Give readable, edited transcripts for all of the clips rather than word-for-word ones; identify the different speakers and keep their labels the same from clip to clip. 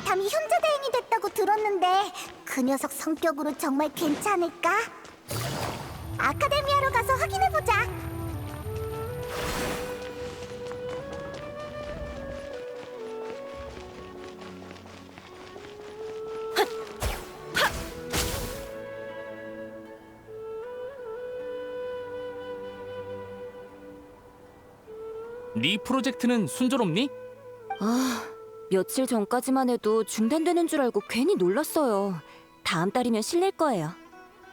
Speaker 1: 아라이탐이 현자대행이 됐다고 들었는데 그 녀석 성격으로 정말 괜찮을까? 아카데미아로 가서 확인해보자.
Speaker 2: 네 프로젝트는 순조롭니?
Speaker 3: 며칠 전까지만 해도 중단되는 줄 알고 괜히 놀랐어요. 다음 달이면 실릴 거예요.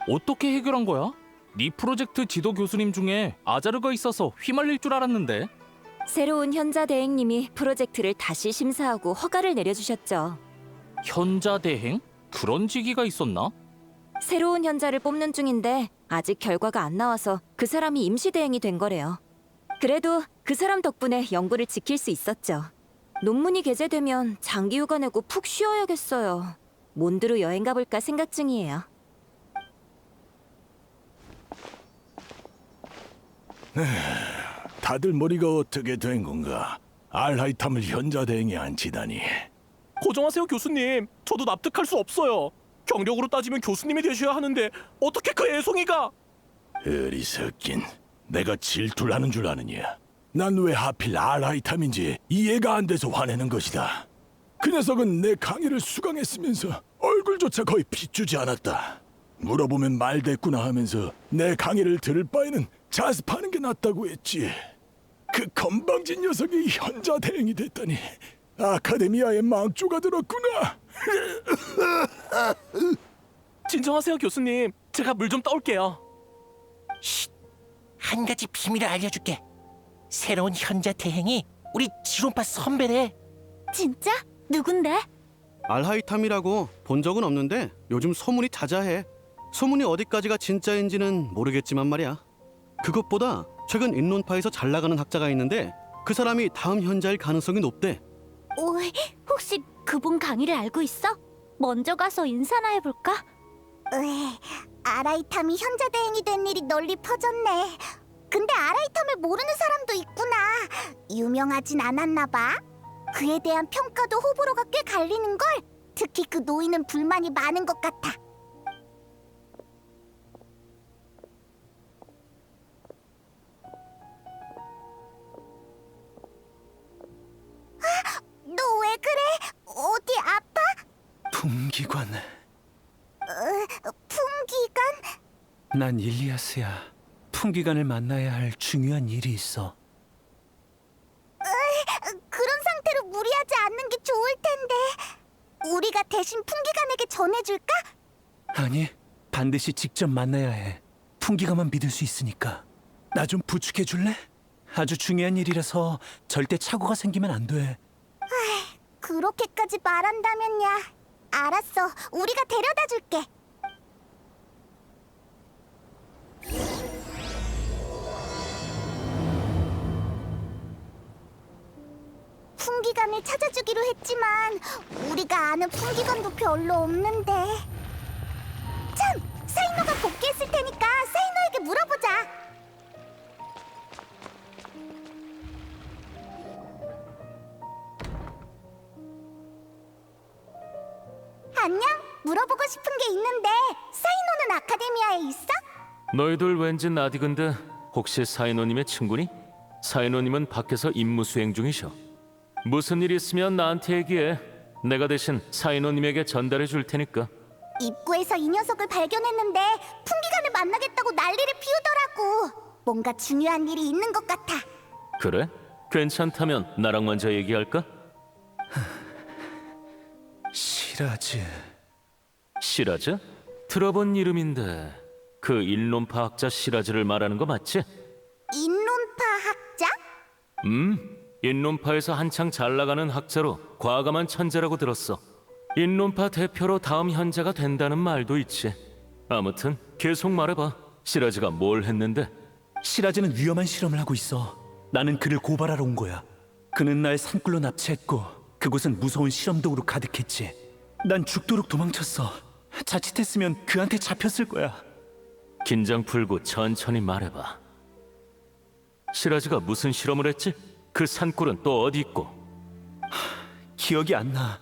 Speaker 2: 어떻게 해결한 거야? 네 프로젝트 지도 교수님 중에 아자르가 있어서 휘말릴 줄 알았는데.
Speaker 3: 새로운 현자 대행님이 프로젝트를 다시 심사하고 허가를 내려주셨죠.
Speaker 2: 현자 대행? 그런 직위가 있었나?
Speaker 3: 새로운 현자를 뽑는 중인데 아직 결과가 안 나와서 그 사람이 임시 대행이 된 거래요. 그래도 그 사람 덕분에 연구를 지킬 수 있었죠. 논문이 게재되면 장기 휴가 내고 푹 쉬어야겠어요. 몬드로 여행 가볼까 생각 중이에요.
Speaker 4: 다들 머리가 어떻게 된 건가? 알하이탐을 현자 대행에 앉히다니.
Speaker 5: 고정하세요, 교수님. 저도 납득할 수 없어요. 경력으로 따지면 교수님이 되셔야 하는데 어떻게 그 애송이가...
Speaker 4: 어리석긴. 내가 질투를 하는 줄 아느냐? 난 왜 하필 알하이탐인지 이해가 안 돼서 화내는 것이다. 그 녀석은 내 강의를 수강했으면서 얼굴조차 거의 비추지 않았다. 물어보면 말대꾸나 하면서 내 강의를 들을 바에는 자습하는 게 낫다고 했지. 그 건방진 녀석이 현자 대행이 됐다니. 아카데미아의 망조가 들었구나.
Speaker 5: 진정하세요, 교수님. 제가 물 좀 떠올게요.
Speaker 6: 한 가지 비밀을 알려줄게. 새로운 현자 대행이 우리 지론파 선배래.
Speaker 1: 진짜? 누군데?
Speaker 7: 알하이탐이라고 본 적은 없는데 요즘 소문이 자자해. 소문이 어디까지가 진짜인지는 모르겠지만 말이야. 그것보다 최근 인론파에서 잘 나가는 학자가 있는데 그 사람이 다음 현자일 가능성이 높대.
Speaker 1: 혹시 그분 강의를 알고 있어? 먼저 가서 인사나 해볼까? 아라이탐이 현자대행이 된 일이 널리 퍼졌네. 근데 아라이탐을 모르는 사람도 있구나. 유명하진 않았나 봐. 그에 대한 평가도 호불호가 꽤 갈리는걸. 특히 그 노인은 불만이 많은 것 같아. 너 왜 그래? 어디 아파?
Speaker 8: 품기관,
Speaker 1: 풍기관?
Speaker 8: 난 일리아스야. 품기관을 만나야 할 중요한 일이 있어.
Speaker 1: 그런 상태로 무리하지 않는 게 좋을 텐데. 우리가 대신 풍기관에게 전해줄까?
Speaker 8: 아니, 반드시 직접 만나야 해. 품기관만 믿을 수 있으니까. 나 좀 부축해 줄래? 아주 중요한 일이라서 절대 착오가 생기면 안 돼.
Speaker 1: 그렇게까지 말한다면야. 알았어, 우리가 데려다 줄게. 풍기관을 찾아주기로 했지만 우리가 아는 풍기관도 별로 없는데. 참! 사이노가 복귀했을 테니까 사이노에게 물어보자. 안녕? 물어보고 싶은 게 있는데 사이노는 아카데미아에 있어?
Speaker 9: 너희들 왠지 나디근데 혹시 사이노님의 친구니? 사이노님은 밖에서 임무 수행 중이셔. 무슨 일 있으면 나한테 얘기해. 내가 대신 사이노님에게 전달해 줄 테니까.
Speaker 1: 입구에서 이 녀석을 발견했는데 풍기관을 만나겠다고 난리를 피우더라고. 뭔가 중요한 일이 있는 것 같아.
Speaker 9: 그래? 괜찮다면 나랑 먼저 얘기할까?
Speaker 8: 시라즈.
Speaker 9: 시라즈? 들어본 이름인데 그 일론파 학자 시라즈를 말하는 거 맞지?
Speaker 1: 인론파 학자?
Speaker 9: 인론파에서 한창 잘 나가는 학자로 과감한 천재라고 들었어. 인론파 대표로 다음 현자가 된다는 말도 있지. 아무튼 계속 말해봐. 시라즈가 뭘 했는데?
Speaker 8: 시라즈는 위험한 실험을 하고 있어. 나는 그를 고발하러 온 거야. 그는 날 산굴로 납치했고 그곳은 무서운 실험독으로 가득했지. 난 죽도록 도망쳤어. 자칫했으면 그한테 잡혔을 거야.
Speaker 9: 긴장 풀고 천천히 말해봐. 시라즈가 무슨 실험을 했지? 그 산골은 또 어디 있고?
Speaker 8: 기억이 안 나.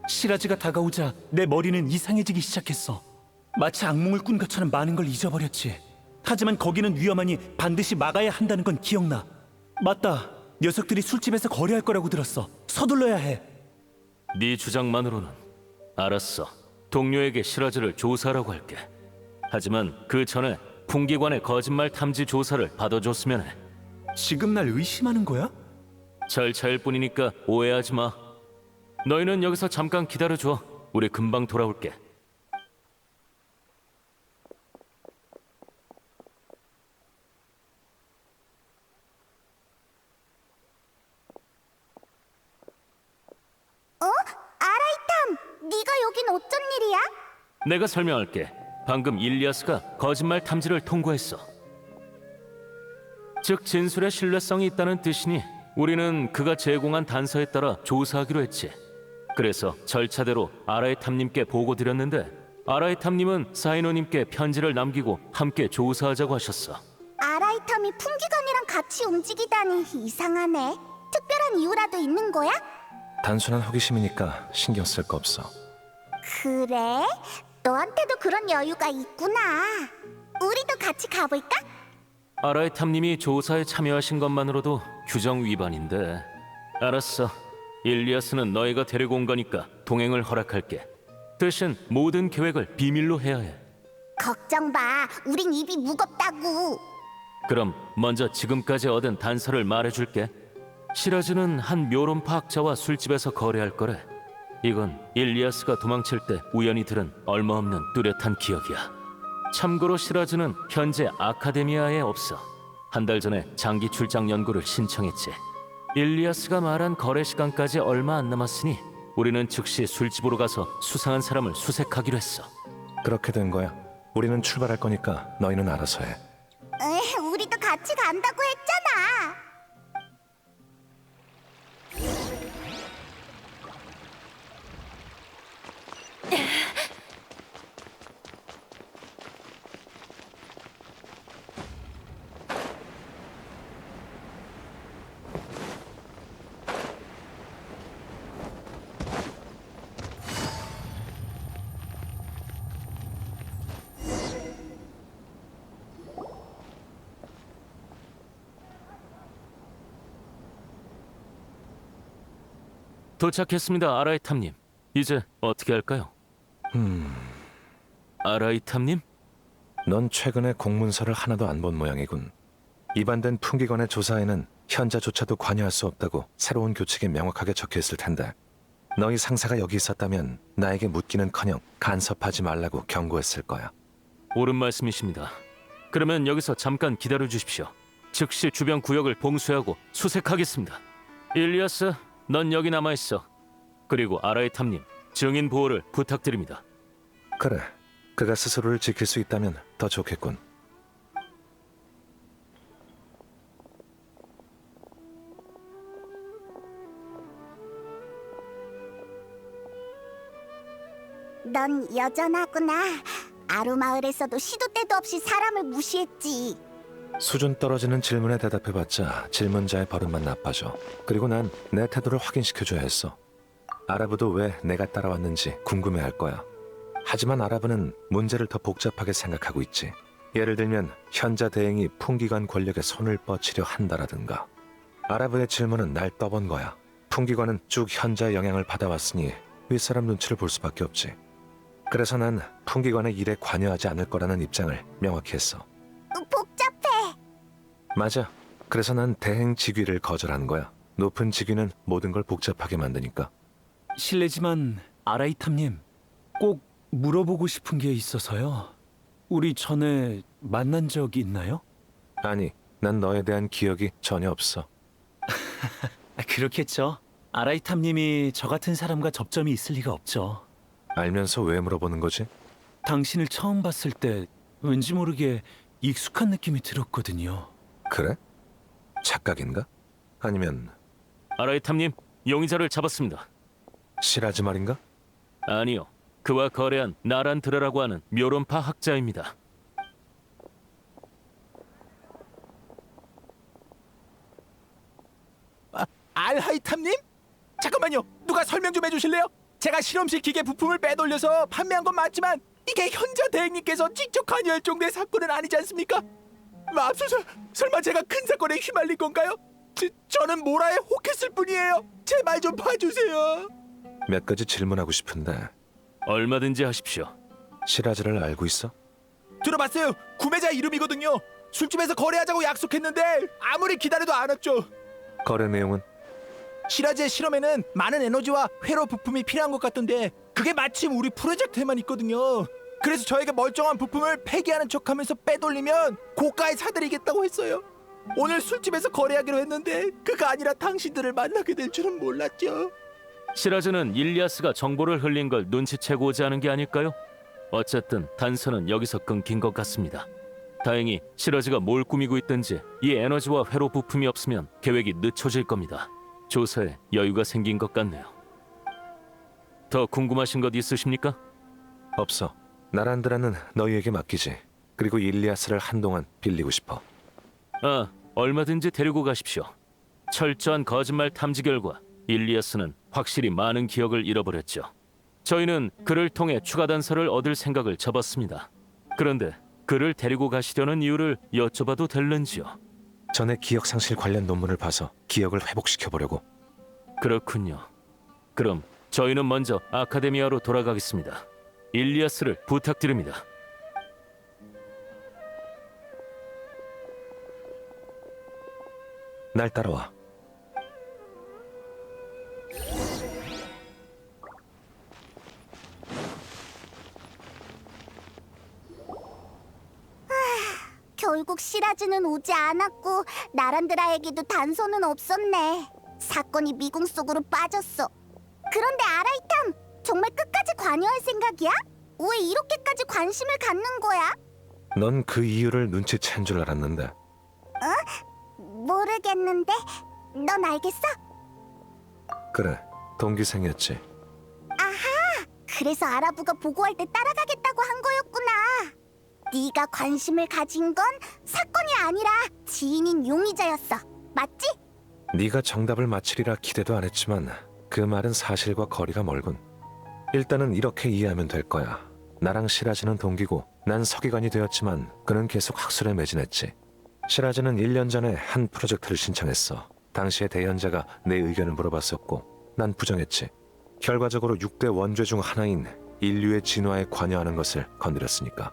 Speaker 8: 시라즈가 다가오자 내 머리는 이상해지기 시작했어. 마치 악몽을 꾼 것처럼 많은 걸 잊어버렸지. 하지만 거기는 위험하니 반드시 막아야 한다는 건 기억나. 맞다. 녀석들이 술집에서 거래할 거라고 들었어. 서둘러야 해.
Speaker 9: 네 주장만으로는 알았어. 동료에게 시라즈를 조사하라고 할게. 하지만 그 전에 풍기관의 거짓말 탐지 조사를 받아줬으면 해.
Speaker 8: 지금 날 의심하는 거야?
Speaker 9: 절차일 뿐이니까 오해하지 마. 너희는 여기서 잠깐 기다려줘. 우리 금방 돌아올게.
Speaker 1: 아라이탐, 네가 여긴 어쩐 일이야?
Speaker 9: 내가 설명할게. 방금 일리아스가 거짓말 탐지를 통과했어. 즉 진술에 신뢰성이 있다는 뜻이니 우리는 그가 제공한 단서에 따라 조사하기로 했지. 그래서 절차대로 아라이탐님께 보고드렸는데 아라이탐님은 사이노님께 편지를 남기고 함께 조사하자고 하셨어.
Speaker 1: 아라이탐이 풍기관이랑 같이 움직이다니 이상하네. 특별한 이유라도 있는 거야?
Speaker 10: 단순한 호기심이니까 신경 쓸 거 없어.
Speaker 1: 그래? 너한테도 그런 여유가 있구나. 우리도 같이 가볼까?
Speaker 9: 아라이탐님이 조사에 참여하신 것만으로도 규정 위반인데. 알았어. 일리아스는 너희가 데리고 온 거니까 동행을 허락할게. 대신 모든 계획을 비밀로 해야 해.
Speaker 1: 걱정 마. 우린 입이 무겁다고.
Speaker 9: 그럼 먼저 지금까지 얻은 단서를 말해줄게. 시라즈는 한 묘론파 학자와 술집에서 거래할 거래. 이건 일리아스가 도망칠 때 우연히 들은 얼마없는 뚜렷한 기억이야. 참고로 시라즈는 현재 아카데미아에 없어. 한 달 전에 장기 출장 연구를 신청했지. 일리아스가 말한 거래 시간까지 얼마 안 남았으니 우리는 즉시 술집으로 가서 수상한 사람을 수색하기로 했어.
Speaker 10: 그렇게 된 거야. 우리는 출발할 거니까 너희는 알아서 해.
Speaker 1: 우리도 같이 간다고 했잖아.
Speaker 9: 도착했습니다, 아라이탐님. 이제 어떻게 할까요? 아라이탐님?
Speaker 10: 넌 최근에 공문서를 하나도 안 본 모양이군. 입안된 풍기관의 조사에는 현자조차도 관여할 수 없다고 새로운 교칙이 명확하게 적혀있을 텐데 너희 상사가 여기 있었다면 나에게 묻기는커녕 간섭하지 말라고 경고했을 거야.
Speaker 9: 옳은 말씀이십니다. 그러면 여기서 잠깐 기다려 주십시오. 즉시 주변 구역을 봉쇄하고 수색하겠습니다. 일리아스, 넌 여기 남아 있어. 그리고 아라이탐님, 증인 보호를 부탁드립니다.
Speaker 10: 그래, 그가 스스로를 지킬 수 있다면 더 좋겠군.
Speaker 1: 넌 여전하구나. 아루마을에서도 시도 때도 없이 사람을 무시했지.
Speaker 10: 수준 떨어지는 질문에 대답해봤자 질문자의 버릇만 나빠져. 그리고 난 내 태도를 확인시켜줘야 했어. 아라브도 왜 내가 따라왔는지 궁금해할 거야. 하지만 아라브는 문제를 더 복잡하게 생각하고 있지. 예를 들면 현자 대행이 풍기관 권력에 손을 뻗치려 한다라든가. 아라브의 질문은 날 떠본 거야. 풍기관은 쭉 현자의 영향을 받아왔으니 윗사람 눈치를 볼 수밖에 없지. 그래서 난 풍기관의 일에 관여하지 않을 거라는 입장을 명확히 했어.
Speaker 1: 복잡해.
Speaker 10: 맞아. 그래서 난 대행 직위를 거절한 거야. 높은 직위는 모든 걸 복잡하게 만드니까.
Speaker 8: 실례지만 아라이탐님, 꼭 물어보고 싶은 게 있어서요. 우리 전에 만난 적 있나요?
Speaker 10: 아니, 난 너에 대한 기억이 전혀 없어.
Speaker 8: 그렇겠죠. 아라이탐님이 저 같은 사람과 접점이 있을 리가 없죠.
Speaker 10: 알면서 왜 물어보는 거지?
Speaker 8: 당신을 처음 봤을 때 왠지 모르게 익숙한 느낌이 들었거든요.
Speaker 10: 그래? 착각인가? 아니면
Speaker 9: 아라이탐님, 용의자를 잡았습니다.
Speaker 10: 시라즈 말인가?
Speaker 9: 아니요, 그와 거래한 나란드라라고 하는 묘론파 학자입니다.
Speaker 5: 알하이탐님? 잠깐만요. 누가 설명 좀 해주실래요? 제가 실험실 기계 부품을 빼돌려서 판매한 건 맞지만 이게 현자 대행님께서 직접 관여할 정도의 사건은 아니지 않습니까? 맙소사, 설마 제가 큰 사건에 휘말린 건가요? 저는 모라에 혹했을 뿐이에요. 제 말 좀 봐주세요.
Speaker 10: 몇 가지 질문하고 싶은데
Speaker 9: 얼마든지 하십시오.
Speaker 10: 시라즈를 알고 있어?
Speaker 5: 들어봤어요. 구매자 이름이거든요. 술집에서 거래하자고 약속했는데 아무리 기다려도 안 왔죠.
Speaker 10: 거래 내용은?
Speaker 5: 시라즈의 실험에는 많은 에너지와 회로 부품이 필요한 것 같던데 그게 마침 우리 프로젝트에만 있거든요. 그래서 저에게 멀쩡한 부품을 폐기하는 척하면서 빼돌리면 고가에 사드리겠다고 했어요. 오늘 술집에서 거래하기로 했는데 그거 아니라 당신들을 만나게 될 줄은 몰랐죠.
Speaker 9: 시라즈는 일리아스가 정보를 흘린 걸 눈치채고자 하는 게 아닐까요? 어쨌든 단서는 여기서 끊긴 것 같습니다. 다행히 시라즈가 뭘 꾸미고 있든지 이 에너지와 회로 부품이 없으면 계획이 늦춰질 겁니다. 조사에 여유가 생긴 것 같네요. 더 궁금하신 것 있으십니까?
Speaker 10: 없어. 나란드라는 너희에게 맡기지. 그리고 일리아스를 한동안 빌리고 싶어.
Speaker 9: 얼마든지 데리고 가십시오. 철저한 거짓말 탐지 결과 일리아스는 확실히 많은 기억을 잃어버렸죠. 저희는 그를 통해 추가 단서를 얻을 생각을 접었습니다. 그런데 그를 데리고 가시려는 이유를 여쭤봐도 될는지요?
Speaker 10: 전에 기억 상실 관련 논문을 봐서 기억을 회복시켜 보려고.
Speaker 9: 그렇군요. 그럼 저희는 먼저 아카데미아로 돌아가겠습니다. 일리아스를 부탁드립니다.
Speaker 10: 날 따라와.
Speaker 1: 결국 시라즈는 오지 않았고 나란드라에게도 단서는 없었네. 사건이 미궁 속으로 빠졌어. 그런데 아라이탐, 정말 끝까지 관여할 생각이야? 왜 이렇게까지 관심을 갖는 거야?
Speaker 10: 넌 그 이유를 눈치챈 줄 알았는데.
Speaker 1: 모르겠는데 넌 알겠어?
Speaker 10: 그래, 동기생이었지.
Speaker 1: 아하! 그래서 아라부가 보고할 때 따라가겠다고 한 거였구나. 네가 관심을 가진 건 사건이 아니라 지인인 용의자였어. 맞지?
Speaker 10: 네가 정답을 맞히리라 기대도 안 했지만 그 말은 사실과 거리가 멀군. 일단은 이렇게 이해하면 될 거야. 나랑 시라즈는 동기고 난 서기관이 되었지만 그는 계속 학술에 매진했지. 시라즈는 1년 전에 한 프로젝트를 신청했어. 당시에 대현자가 내 의견을 물어봤었고 난 부정했지. 결과적으로 6대 원죄 중 하나인 인류의 진화에 관여하는 것을 건드렸으니까.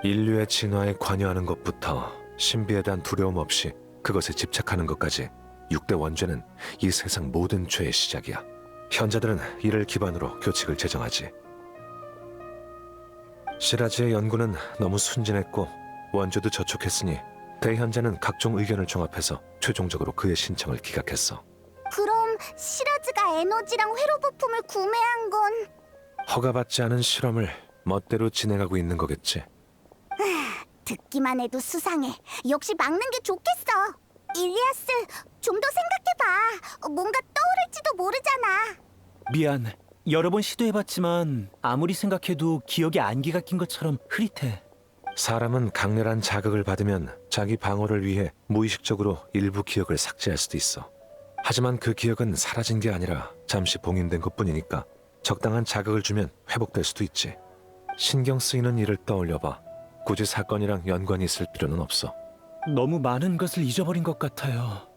Speaker 10: 인류의 진화에 관여하는 것부터 신비에 대한 두려움 없이 그것에 집착하는 것까지 6대 원죄는 이 세상 모든 죄의 시작이야. 현자들은 이를 기반으로 교칙을 제정하지. 시라즈의 연구는 너무 순진했고 원죄도 저촉했으니 대현자는 각종 의견을 종합해서 최종적으로 그의 신청을 기각했어.
Speaker 1: 그럼 시라즈가 에너지랑 회로 부품을 구매한 건
Speaker 10: 허가받지 않은 실험을 멋대로 진행하고 있는 거겠지.
Speaker 1: 듣기만 해도 수상해. 역시 막는 게 좋겠어. 일리아스, 좀 더 생각해봐. 뭔가 떠오를지도 모르잖아.
Speaker 8: 미안. 여러 번 시도해봤지만 아무리 생각해도 기억에 안개가 낀 것처럼 흐릿해.
Speaker 10: 사람은 강렬한 자극을 받으면 자기 방어를 위해 무의식적으로 일부 기억을 삭제할 수도 있어. 하지만 그 기억은 사라진 게 아니라 잠시 봉인된 것뿐이니까 적당한 자극을 주면 회복될 수도 있지. 신경 쓰이는 일을 떠올려봐. 굳이 사건이랑 연관이 있을 필요는 없어.
Speaker 8: 너무 많은 것을 잊어버린 것 같아요.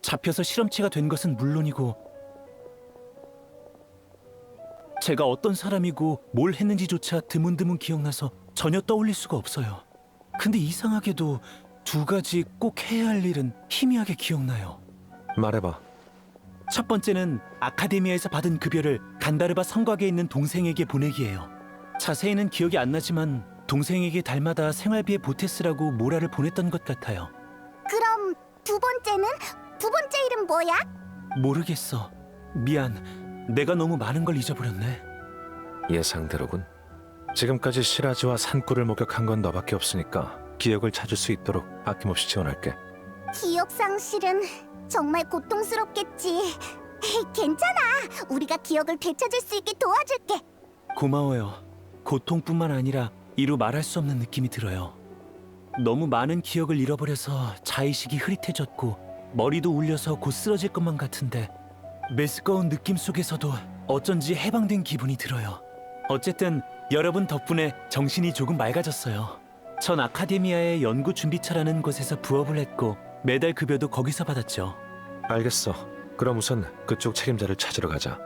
Speaker 8: 잡혀서 실험체가 된 것은 물론이고 제가 어떤 사람이고 뭘 했는지조차 드문드문 기억나서 전혀 떠올릴 수가 없어요. 근데 이상하게도 두 가지 꼭 해야 할 일은 희미하게 기억나요.
Speaker 10: 말해봐.
Speaker 8: 첫 번째는 아카데미아에서 받은 급여를 간다르바 성곽에 있는 동생에게 보내기예요. 자세히는 기억이 안 나지만 동생에게 달마다 생활비에 보태쓰라고 모라를 보냈던 것 같아요.
Speaker 1: 그럼 두 번째는? 두 번째 이름 뭐야?
Speaker 8: 모르겠어. 미안. 내가 너무 많은 걸 잊어버렸네.
Speaker 10: 예상대로군. 지금까지 시라즈와 산꾸를 목격한 건 너밖에 없으니까 기억을 찾을 수 있도록 아낌없이 지원할게.
Speaker 1: 기억 상실은 정말 고통스럽겠지. 괜찮아. 우리가 기억을 되찾을 수 있게 도와줄게.
Speaker 8: 고마워요. 고통뿐만 아니라 이루 말할 수 없는 느낌이 들어요. 너무 많은 기억을 잃어버려서 자의식이 흐릿해졌고 머리도 울려서 곧 쓰러질 것만 같은데 메스꺼운 느낌 속에서도 어쩐지 해방된 기분이 들어요. 어쨌든 여러분 덕분에 정신이 조금 맑아졌어요. 전 아카데미아의 연구 준비처라는 곳에서 부업을 했고 매달 급여도 거기서 받았죠.
Speaker 10: 알겠어. 그럼 우선 그쪽 책임자를 찾으러 가자.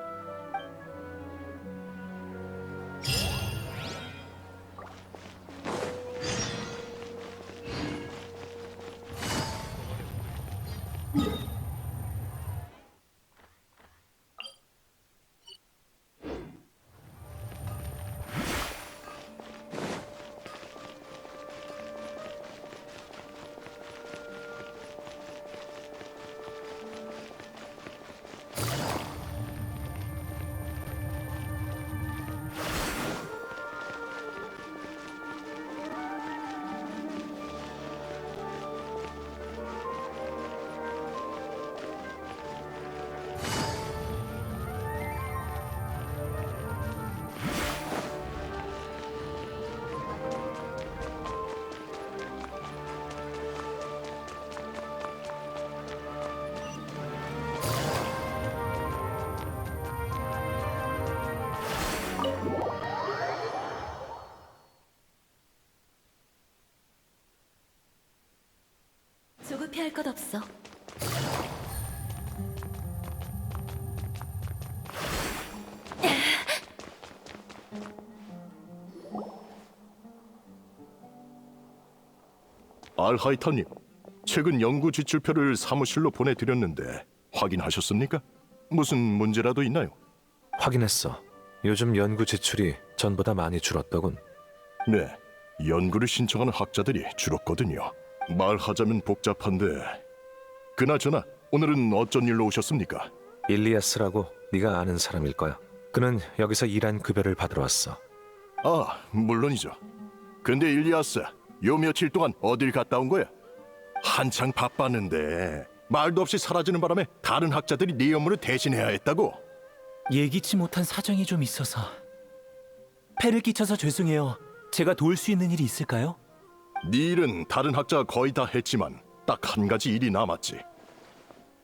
Speaker 3: 조급해할 것 없어.
Speaker 4: 알하이타님, 최근 연구 지출표를 사무실로 보내드렸는데 확인하셨습니까? 무슨 문제라도 있나요?
Speaker 10: 확인했어. 요즘 연구 지출이 전보다 많이 줄었더군.
Speaker 4: 네, 연구를 신청하는 학자들이 줄었거든요. 말하자면 복잡한데, 그나저나 오늘은 어쩐 일로 오셨습니까?
Speaker 10: 일리아스라고 네가 아는 사람일 거야. 그는 여기서 일한 급여를 받으러 왔어.
Speaker 4: 아, 물론이죠. 근데 일리아스, 요 며칠 동안 어딜 갔다 온 거야? 한창 바빴는데 말도 없이 사라지는 바람에 다른 학자들이 네 업무를 대신해야 했다고?
Speaker 8: 예기치 못한 사정이 좀 있어서 폐를 끼쳐서 죄송해요. 제가 도울 수 있는 일이 있을까요?
Speaker 4: 네 일은 다른 학자가 거의 다 했지만 딱 한 가지 일이 남았지.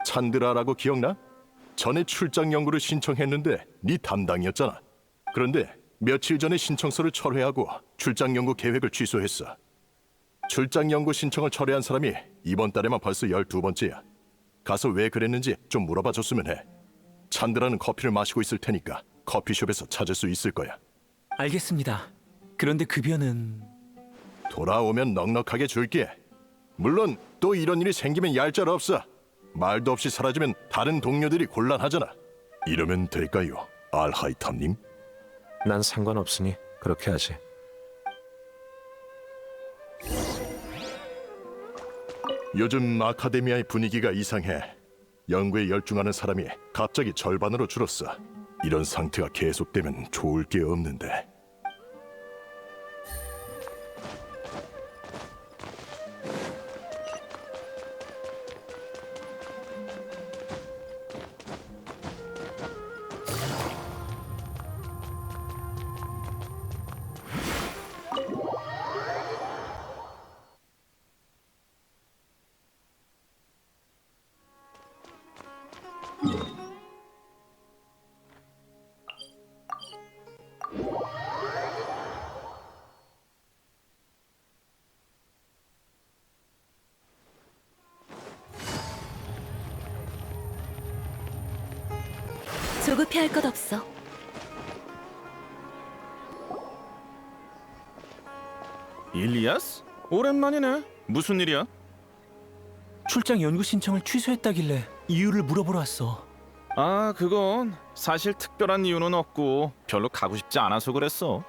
Speaker 4: 찬드라라고 기억나? 전에 출장 연구를 신청했는데 네 담당이었잖아. 그런데 며칠 전에 신청서를 철회하고 출장 연구 계획을 취소했어. 출장 연구 신청을 철회한 사람이 이번 달에만 벌써 12번째야. 가서 왜 그랬는지 좀 물어봐 줬으면 해. 찬드라는 커피를 마시고 있을 테니까 커피숍에서 찾을 수 있을 거야.
Speaker 8: 알겠습니다. 그런데 급여는...
Speaker 4: 돌아오면 넉넉하게 줄게. 물론 또 이런 일이 생기면 얄짤없어. 말도 없이 사라지면 다른 동료들이 곤란하잖아. 이러면 될까요, 알하이탐님?
Speaker 10: 난 상관없으니 그렇게 하지.
Speaker 4: 요즘 아카데미아의 분위기가 이상해. 연구에 열중하는 사람이 갑자기 절반으로 줄었어. 이런 상태가 계속되면 좋을 게 없는데.
Speaker 3: 조급해할 것 없어.
Speaker 11: 일리아스? 오랜만이네. 무슨 일이야?
Speaker 8: 출장 연구 신청을 취소했다길래 이유를 물어보러 왔어.
Speaker 11: 아, 그건 사실 특별한 이유는 없고 별로 가고 싶지 않아서 그랬어.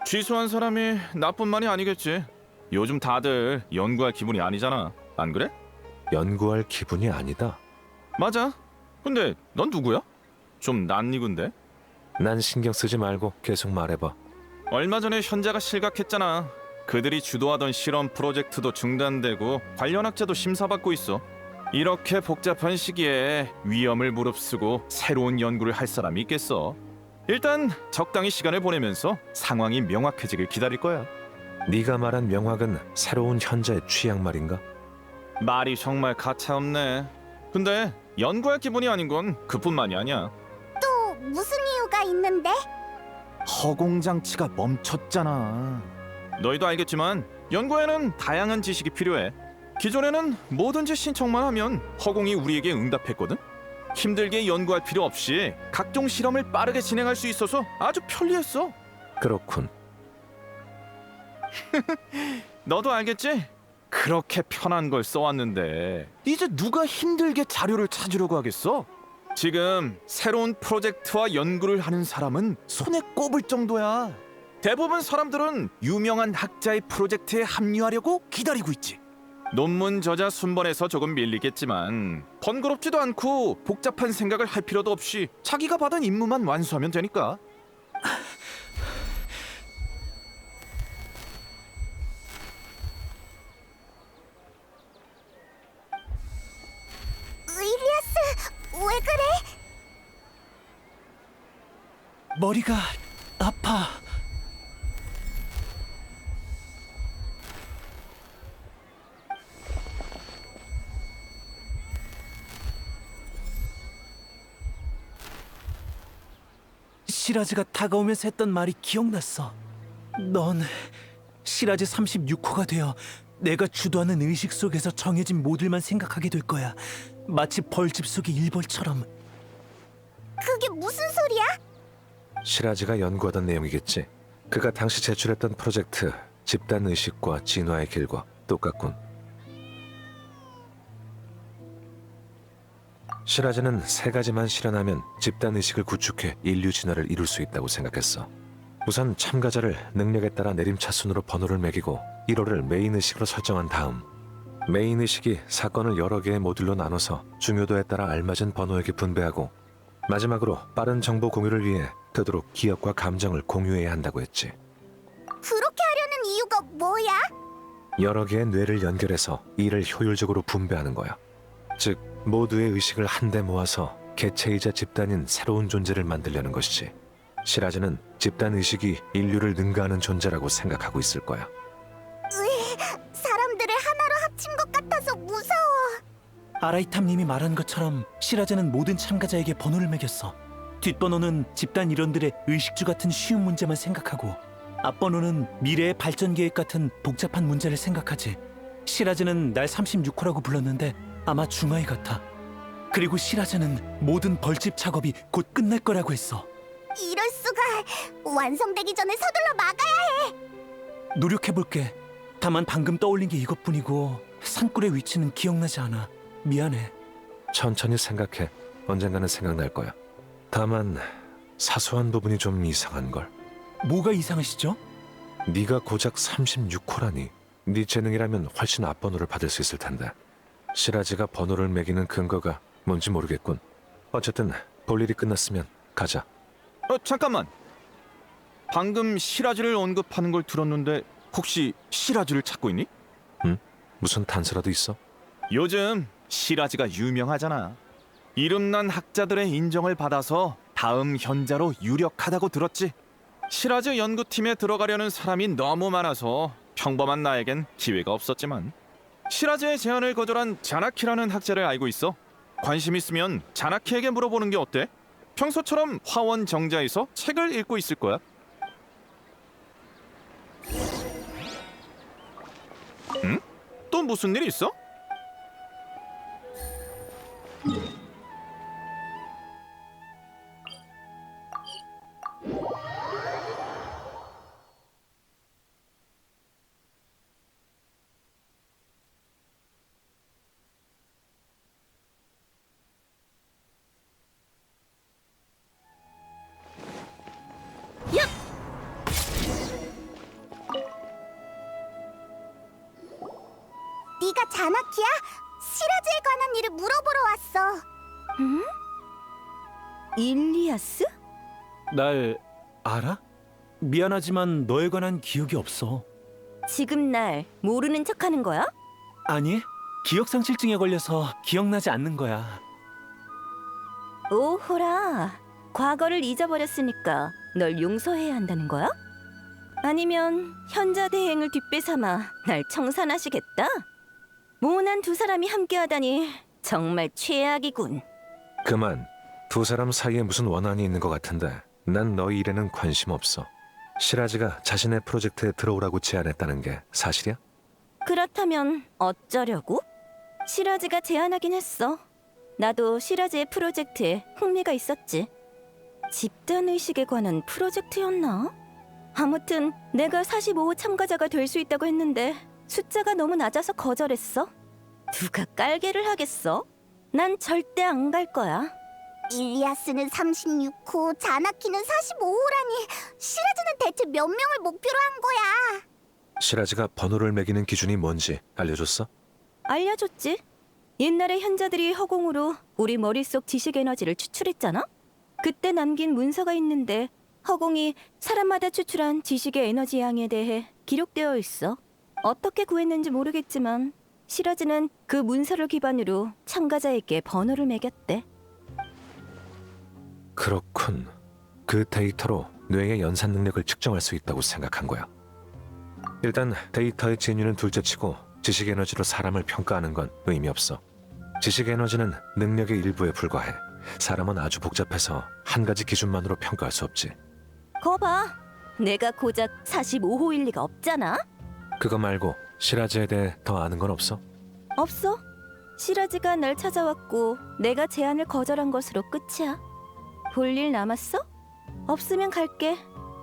Speaker 11: 취소한 사람이 나뿐만이 아니겠지. 요즘 다들 연구할 기분이 아니잖아. 안 그래?
Speaker 10: 연구할 기분이 아니다.
Speaker 11: 맞아. 근데 넌 누구야? 좀 낯익은데?
Speaker 10: 난 신경 쓰지 말고 계속 말해봐.
Speaker 11: 얼마 전에 현자가 실각했잖아. 그들이 주도하던 실험 프로젝트도 중단되고 관련 학자도 심사받고 있어. 이렇게 복잡한 시기에 위험을 무릅쓰고 새로운 연구를 할 사람이 있겠어. 일단 적당히 시간을 보내면서 상황이 명확해지길 기다릴 거야.
Speaker 10: 네가 말한 명확은 새로운 현자의 취향 말인가?
Speaker 11: 말이 정말 가차없네. 근데 연구할 기분이 아닌 건 그뿐만이 아니야.
Speaker 1: 또 무슨 이유가 있는데?
Speaker 11: 허공 장치가 멈췄잖아. 너희도 알겠지만 연구에는 다양한 지식이 필요해. 기존에는 뭐든지 신청만 하면 허공이 우리에게 응답했거든. 힘들게 연구할 필요 없이 각종 실험을 빠르게 진행할 수 있어서 아주 편리했어.
Speaker 10: 그렇군.
Speaker 11: 너도 알겠지? 그렇게 편한 걸 써왔는데 이제 누가 힘들게 자료를 찾으려고 하겠어? 지금 새로운 프로젝트와 연구를 하는 사람은 손에 꼽을 정도야. 대부분 사람들은 유명한 학자의 프로젝트에 합류하려고 기다리고 있지. 논문 저자 순번에서 조금 밀리겠지만 번거롭지도 않고 복잡한 생각을 할 필요도 없이 자기가 받은 임무만 완수하면 되니까.
Speaker 1: 일리아스, 왜 그래?
Speaker 8: 머리가 아파. 시라즈가 다가오면서 했던 말이 기억났어. 넌 시라즈 36호가 되어 내가 주도하는 의식 속에서 정해진 모델만 생각하게 될 거야. 마치 벌집 속의 일벌처럼.
Speaker 1: 그게 무슨 소리야?
Speaker 10: 시라즈가 연구하던 내용이겠지. 그가 당시 제출했던 프로젝트 집단 의식과 진화의 길과 똑같군. 시라즈는 세 가지만 실현하면 집단 의식을 구축해 인류 진화를 이룰 수 있다고 생각했어. 우선 참가자를 능력에 따라 내림차순으로 번호를 매기고 1호를 메인 의식으로 설정한 다음 메인 의식이 사건을 여러 개의 모듈로 나눠서 중요도에 따라 알맞은 번호에게 분배하고 마지막으로 빠른 정보 공유를 위해 되도록 기억과 감정을 공유해야 한다고 했지.
Speaker 1: 그렇게 하려는 이유가 뭐야?
Speaker 10: 여러 개의 뇌를 연결해서 이를 효율적으로 분배하는 거야. 즉 모두의 의식을 한데 모아서 개체이자 집단인 새로운 존재를 만들려는 것이지. 시라즈는 집단 의식이 인류를 능가하는 존재라고 생각하고 있을 거야.
Speaker 1: 사람들을 하나로 합친 것 같아서 무서워.
Speaker 8: 아라이탐님이 말한 것처럼 시라즈는 모든 참가자에게 번호를 매겼어. 뒷번호는 집단 일원들의 의식주 같은 쉬운 문제만 생각하고 앞번호는 미래의 발전 계획 같은 복잡한 문제를 생각하지. 시라즈는 날 36호라고 불렀는데 아마 중아이 같아. 그리고 시라즈는 모든 벌집 작업이 곧 끝날 거라고 했어.
Speaker 1: 이럴 수가. 완성되기 전에 서둘러 막아야 해.
Speaker 8: 노력해볼게. 다만 방금 떠올린 게 이것뿐이고 산골의 위치는 기억나지 않아. 미안해.
Speaker 10: 천천히 생각해. 언젠가는 생각날 거야. 다만 사소한 부분이 좀 이상한 걸.
Speaker 8: 뭐가 이상하시죠?
Speaker 10: 네가 고작 36호라니. 네 재능이라면 훨씬 앞번호를 받을 수 있을 텐데. 시라즈가 번호를 매기는 근거가 뭔지 모르겠군. 어쨌든 볼 일이 끝났으면 가자.
Speaker 11: 잠깐만. 방금 시라즈를 언급하는 걸 들었는데 혹시 시라즈를 찾고 있니?
Speaker 10: 응? 무슨 단서라도 있어?
Speaker 11: 요즘 시라즈가 유명하잖아. 이름난 학자들의 인정을 받아서 다음 현자로 유력하다고 들었지. 시라즈 연구팀에 들어가려는 사람이 너무 많아서 평범한 나에겐 기회가 없었지만 시라즈의 제안을 거절한 자나키라는 학자를 알고 있어. 관심 있으면 자나키에게 물어보는 게 어때? 평소처럼 화원 정자에서 책을 읽고 있을 거야. 응? 또 무슨 일 있어?
Speaker 1: 네가 자나키야? 시라즈에 관한 일을 물어보러 왔어.
Speaker 3: 응? 일리아스?
Speaker 8: 날 알아? 미안하지만 너에 관한 기억이 없어.
Speaker 3: 지금 날 모르는 척하는 거야?
Speaker 8: 아니, 기억상실증에 걸려서 기억나지 않는 거야.
Speaker 3: 오호라, 과거를 잊어버렸으니까 널 용서해야 한다는 거야? 아니면 현자 대행을 뒷배삼아 날 청산하시겠다? 모난 두 사람이 함께하다니 정말 최악이군.
Speaker 10: 그만. 두 사람 사이에 무슨 원한이 있는 것 같은데 난 너희 일에는 관심 없어. 시라즈가 자신의 프로젝트에 들어오라고 제안했다는 게 사실이야?
Speaker 3: 그렇다면 어쩌려고? 시라즈가 제안하긴 했어. 나도 시라즈의 프로젝트에 흥미가 있었지. 집단의식에 관한 프로젝트였나? 아무튼 내가 45호 참가자가 될 수 있다고 했는데 숫자가 너무 낮아서 거절했어. 누가 깔개를 하겠어? 난 절대 안 갈 거야.
Speaker 1: 일리아스는 36호, 자나키는 45호라니. 시라즈는 대체 몇 명을 목표로 한 거야?
Speaker 10: 시라즈가 번호를 매기는 기준이 뭔지 알려줬어?
Speaker 3: 알려줬지. 옛날에 현자들이 허공으로 우리 머릿속 지식 에너지를 추출했잖아? 그때 남긴 문서가 있는데 허공이 사람마다 추출한 지식의 에너지 양에 대해 기록되어 있어. 어떻게 구했는지 모르겠지만 시라즈는 그 문서를 기반으로 참가자에게 번호를 매겼대.
Speaker 10: 그렇군. 그 데이터로 뇌의 연산 능력을 측정할 수 있다고 생각한 거야. 일단 데이터의 진위는 둘째치고 지식 에너지로 사람을 평가하는 건 의미 없어. 지식 에너지는 능력의 일부에 불과해. 사람은 아주 복잡해서 한 가지 기준만으로 평가할 수 없지.
Speaker 3: 거봐, 내가 고작 45호일 리가 없잖아.
Speaker 10: 그거 말고 시라즈에 대해 더 아는 건 없어?
Speaker 3: 없어. 시라즈가 날 찾아왔고 내가 제안을 거절한 것으로 끝이야. 볼 일 남았어? 없으면 갈게.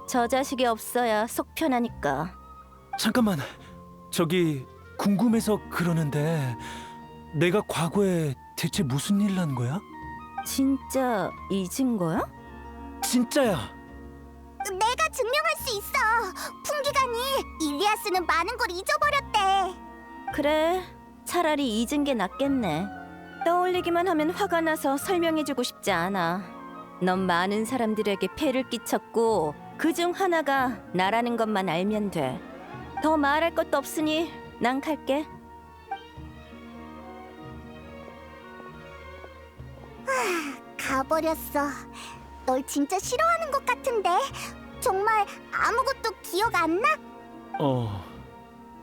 Speaker 3: 저 자식이 없어야 속 편하니까.
Speaker 8: 잠깐만, 저기 궁금해서 그러는데 내가 과거에 대체 무슨 일 난 거야?
Speaker 3: 진짜 잊은 거야?
Speaker 8: 진짜야.
Speaker 1: 내가 증명할 수 있어. 풍기관이 일리아스는 많은 걸 잊어버렸대.
Speaker 3: 그래, 차라리 잊은 게 낫겠네. 떠올리기만 하면 화가 나서 설명해주고 싶지 않아. 넌 많은 사람들에게 폐를 끼쳤고 그중 하나가 나라는 것만 알면 돼. 더 말할 것도 없으니 난 갈게.
Speaker 1: 가버렸어. 널 진짜 싫어하는 것 같은데. 정말 아무것도 기억 안 나?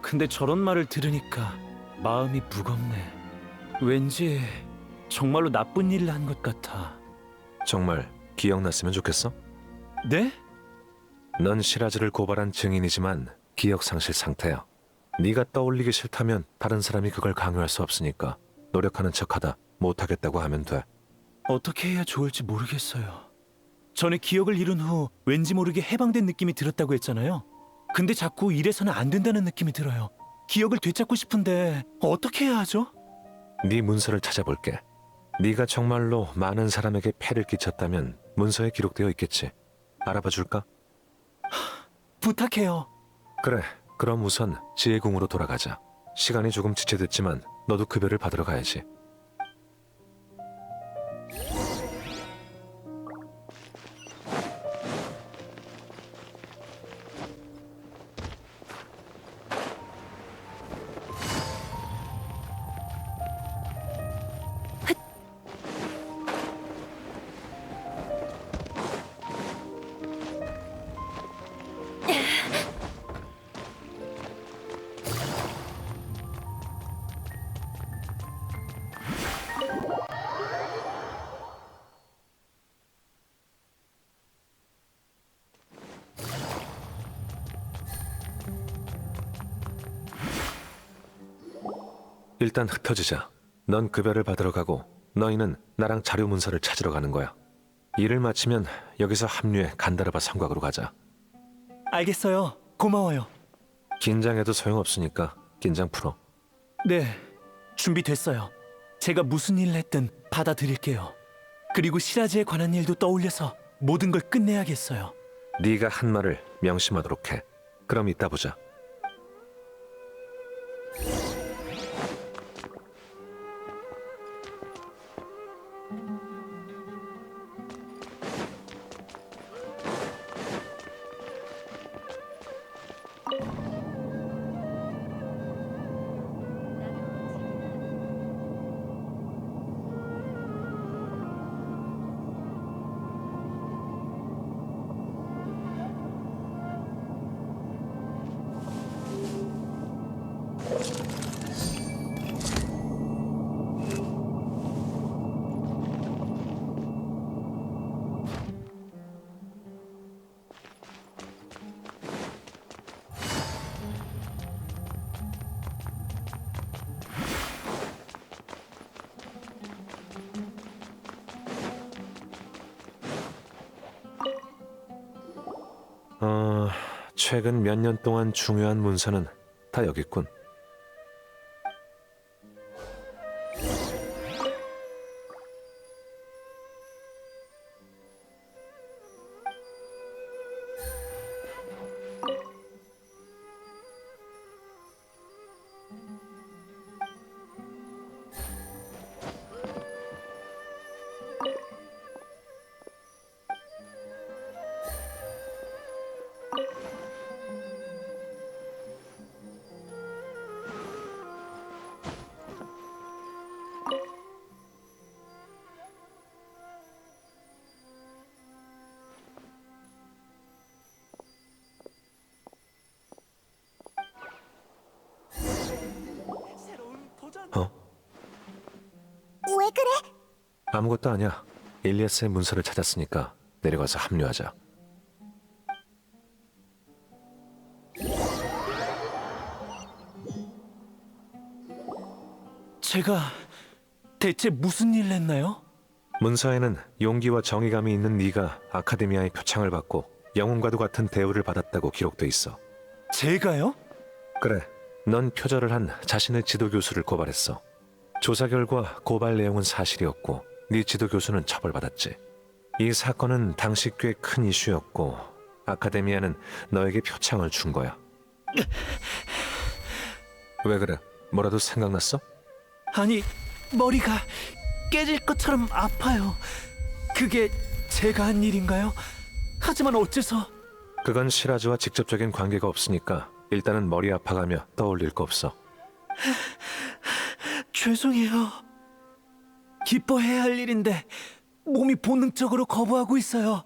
Speaker 8: 근데 저런 말을 들으니까 마음이 무겁네. 왠지 정말로 나쁜 일을 한 것 같아.
Speaker 10: 정말 기억났으면 좋겠어?
Speaker 8: 네?
Speaker 10: 넌 시라즈를 고발한 증인이지만 기억상실 상태야. 네가 떠올리기 싫다면 다른 사람이 그걸 강요할 수 없으니까 노력하는 척하다 못하겠다고 하면 돼.
Speaker 8: 어떻게 해야 좋을지 모르겠어요. 전에 기억을 잃은 후 왠지 모르게 해방된 느낌이 들었다고 했잖아요. 근데 자꾸 이래서는 안 된다는 느낌이 들어요. 기억을 되찾고 싶은데 어떻게 해야 하죠?
Speaker 10: 네 문서를 찾아볼게. 네가 정말로 많은 사람에게 폐를 끼쳤다면 문서에 기록되어 있겠지. 알아봐 줄까?
Speaker 8: 부탁해요.
Speaker 10: 그래, 그럼 우선 지혜궁으로 돌아가자. 시간이 조금 지체됐지만 너도 급여를 받으러 가야지. 일단 흩어지자. 넌 급여를 받으러 가고 너희는 나랑 자료 문서를 찾으러 가는 거야. 일을 마치면 여기서 합류해 간다르바 성곽으로 가자.
Speaker 8: 알겠어요. 고마워요.
Speaker 10: 긴장해도 소용없으니까 긴장 풀어.
Speaker 8: 네, 준비됐어요. 제가 무슨 일을 했든 받아들일게요. 그리고 시라즈에 관한 일도 떠올려서 모든 걸 끝내야겠어요.
Speaker 10: 네가 한 말을 명심하도록 해. 그럼 이따 보자. 최근 몇 년 동안 중요한 문서는 다 여기 있군.
Speaker 1: 왜 그래?
Speaker 10: 아무것도 아니야. 일리아스의 문서를 찾았으니까 내려가서 합류하자.
Speaker 8: 제가 대체 무슨 일 했나요?
Speaker 10: 문서에는 용기와 정의감이 있는 네가 아카데미아의 표창을 받고 영웅과도 같은 대우를 받았다고 기록돼 있어.
Speaker 8: 제가요?
Speaker 10: 그래, 넌 표절을 한 자신의 지도 교수를 고발했어. 조사 결과 고발 내용은 사실이었고 네 지도 교수는 처벌받았지. 이 사건은 당시 꽤 큰 이슈였고 아카데미아는 너에게 표창을 준 거야. 왜 그래? 뭐라도 생각났어?
Speaker 8: 아니, 머리가 깨질 것처럼 아파요. 그게 제가 한 일인가요? 하지만 어째서...
Speaker 10: 그건 시라즈와 직접적인 관계가 없으니까 일단은 머리 아파가며 떠올릴 거 없어.
Speaker 8: 죄송해요. 기뻐해야 할 일인데 몸이 본능적으로 거부하고 있어요.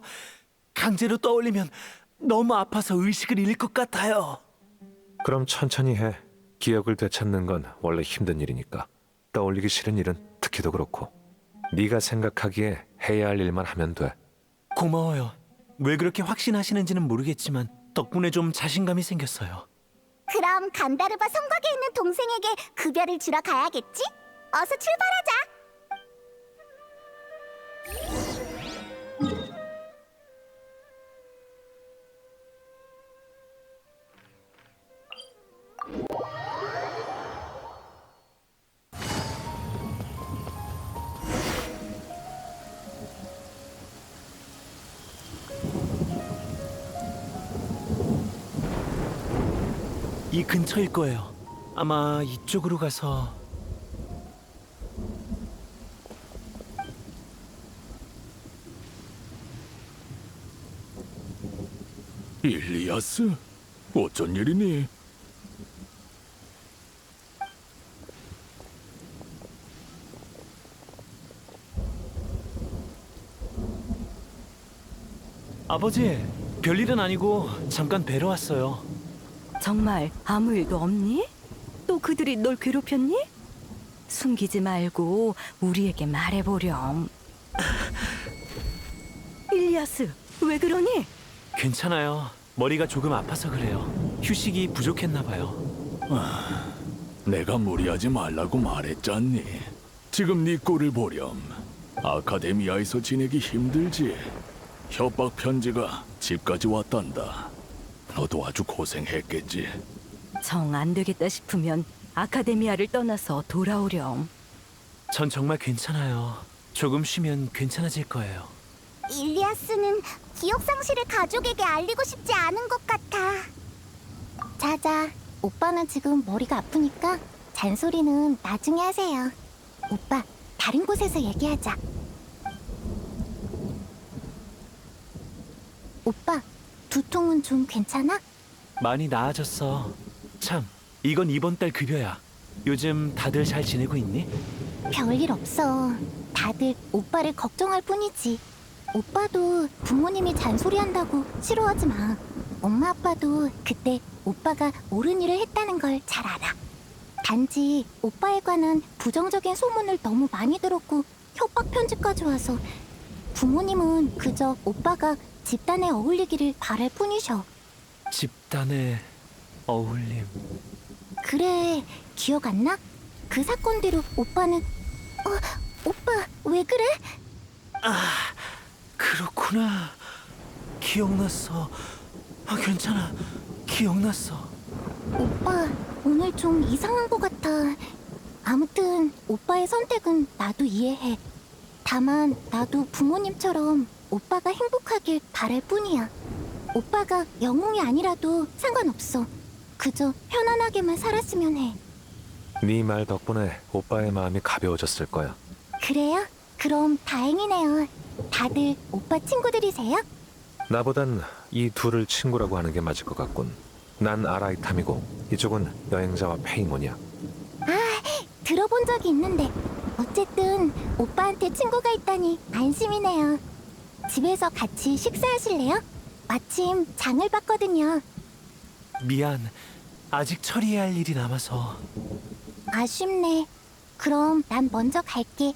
Speaker 8: 강제로 떠올리면 너무 아파서 의식을 잃을 것 같아요.
Speaker 10: 그럼 천천히 해. 기억을 되찾는 건 원래 힘든 일이니까. 떠올리기 싫은 일은 특히도 그렇고. 네가 생각하기에 해야 할 일만 하면 돼.
Speaker 8: 고마워요. 왜 그렇게 확신하시는지는 모르겠지만 덕분에 좀 자신감이 생겼어요.
Speaker 1: 그럼 간다르바 성곽에 있는 동생에게 급여를 주러 가야겠지? 어서 출발하자.
Speaker 8: 이 근처일 거예요. 아마 이쪽으로 가서...
Speaker 4: 일리아스? 어쩐 일이니?
Speaker 8: 아버지, 별일은 아니고 잠깐 뵈러 왔어요.
Speaker 3: 정말 아무 일도 없니? 또 그들이 널 괴롭혔니? 숨기지 말고 우리에게 말해보렴. 일리아스, 왜 그러니?
Speaker 8: 괜찮아요. 머리가 조금 아파서 그래요. 휴식이 부족했나 봐요.
Speaker 4: 내가 무리하지 말라고 말했잖니. 지금 네 꼴을 보렴. 아카데미아에서 지내기 힘들지. 협박 편지가 집까지 왔단다. 너도 아주 고생했겠지.
Speaker 3: 정 안 되겠다 싶으면 아카데미아를 떠나서 돌아오렴.
Speaker 8: 전 정말 괜찮아요. 조금 쉬면 괜찮아질 거예요.
Speaker 1: 일리아스는 기억 상실을 가족에게 알리고 싶지 않은 것 같아. 자자, 오빠는 지금 머리가 아프니까 잔소리는 나중에 하세요. 오빠, 다른 곳에서 얘기하자. 오빠, 두통은 좀 괜찮아?
Speaker 8: 많이 나아졌어. 참, 이건 이번 달 급여야. 요즘 다들 잘 지내고 있니?
Speaker 1: 별일 없어. 다들 오빠를 걱정할 뿐이지. 오빠도 부모님이 잔소리한다고 싫어하지 마. 엄마 아빠도 그때 오빠가 옳은 일을 했다는 걸 잘 알아. 단지 오빠에 관한 부정적인 소문을 너무 많이 들었고 협박 편지까지 와서 부모님은 그저 오빠가 집단에 어울리기를 바랄 뿐이셔.
Speaker 8: 집단의 어울림.
Speaker 1: 그래, 기억 안 나? 그 사건대로 오빠는... 오빠 왜 그래?
Speaker 8: 그렇구나. 기억났어. 괜찮아. 기억났어.
Speaker 1: 오빠, 오늘 좀 이상한 것 같아. 아무튼 오빠의 선택은 나도 이해해. 다만 나도 부모님처럼 오빠가 행복하길 바랄 뿐이야. 오빠가 영웅이 아니라도 상관없어. 그저 편안하게만 살았으면 해.
Speaker 10: 네 말 덕분에 오빠의 마음이 가벼워졌을 거야.
Speaker 1: 그래요? 그럼 다행이네요. 다들 오빠 친구들이세요?
Speaker 10: 나보단 이 둘을 친구라고 하는 게 맞을 것 같군. 난 아라이탐이고 이쪽은 여행자와 페이몬이야.
Speaker 1: 들어본 적이 있는데 어쨌든 오빠한테 친구가 있다니 안심이네요. 집에서 같이 식사하실래요? 마침 장을 봤거든요.
Speaker 8: 미안. 아직 처리해야 할 일이 남아서.
Speaker 1: 아쉽네. 그럼 난 먼저 갈게.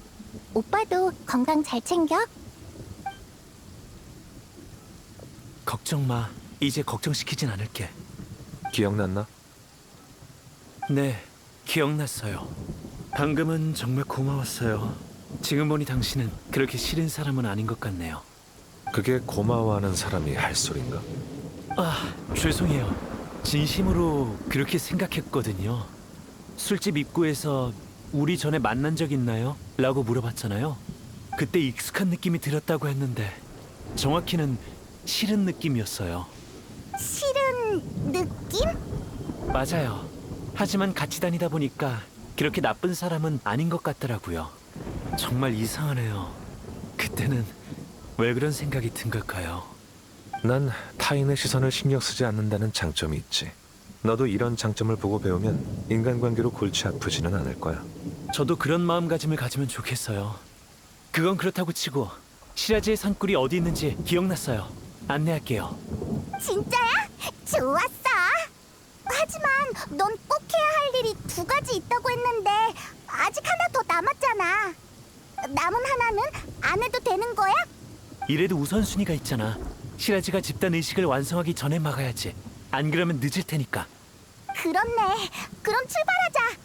Speaker 1: 오빠도 건강 잘 챙겨.
Speaker 8: 걱정 마. 이제 걱정시키진 않을게.
Speaker 10: 기억났나?
Speaker 8: 네, 기억났어요. 방금은 정말 고마웠어요. 지금 보니 당신은 그렇게 싫은 사람은 아닌 것 같네요.
Speaker 10: 그게 고마워하는 사람이 할 소린가?
Speaker 8: 죄송해요. 진심으로 그렇게 생각했거든요. 술집 입구에서 우리 전에 만난 적 있나요? 라고 물어봤잖아요. 그때 익숙한 느낌이 들었다고 했는데 정확히는 싫은 느낌이었어요.
Speaker 1: 싫은 느낌?
Speaker 8: 맞아요. 하지만 같이 다니다 보니까 그렇게 나쁜 사람은 아닌 것 같더라고요. 정말 이상하네요. 그때는 왜 그런 생각이 든 걸까요?
Speaker 10: 난 타인의 시선을 신경 쓰지 않는다는 장점이 있지. 너도 이런 장점을 보고 배우면 인간관계로 골치 아프지는 않을 거야.
Speaker 8: 저도 그런 마음가짐을 가지면 좋겠어요. 그건 그렇다고 치고 시라지의 산골이 어디 있는지 기억났어요. 안내할게요.
Speaker 1: 진짜야? 좋았어. 하지만 넌 꼭 해야 할 일이 2가지 있다고 했는데 아직 하나 더 남았잖아. 남은 하나는 안 해도 되는 거야?
Speaker 8: 이래도 우선순위가 있잖아. 시라지가 집단 의식을 완성하기 전에 막아야지. 안 그러면 늦을 테니까.
Speaker 1: 그렇네. 그럼 출발하자.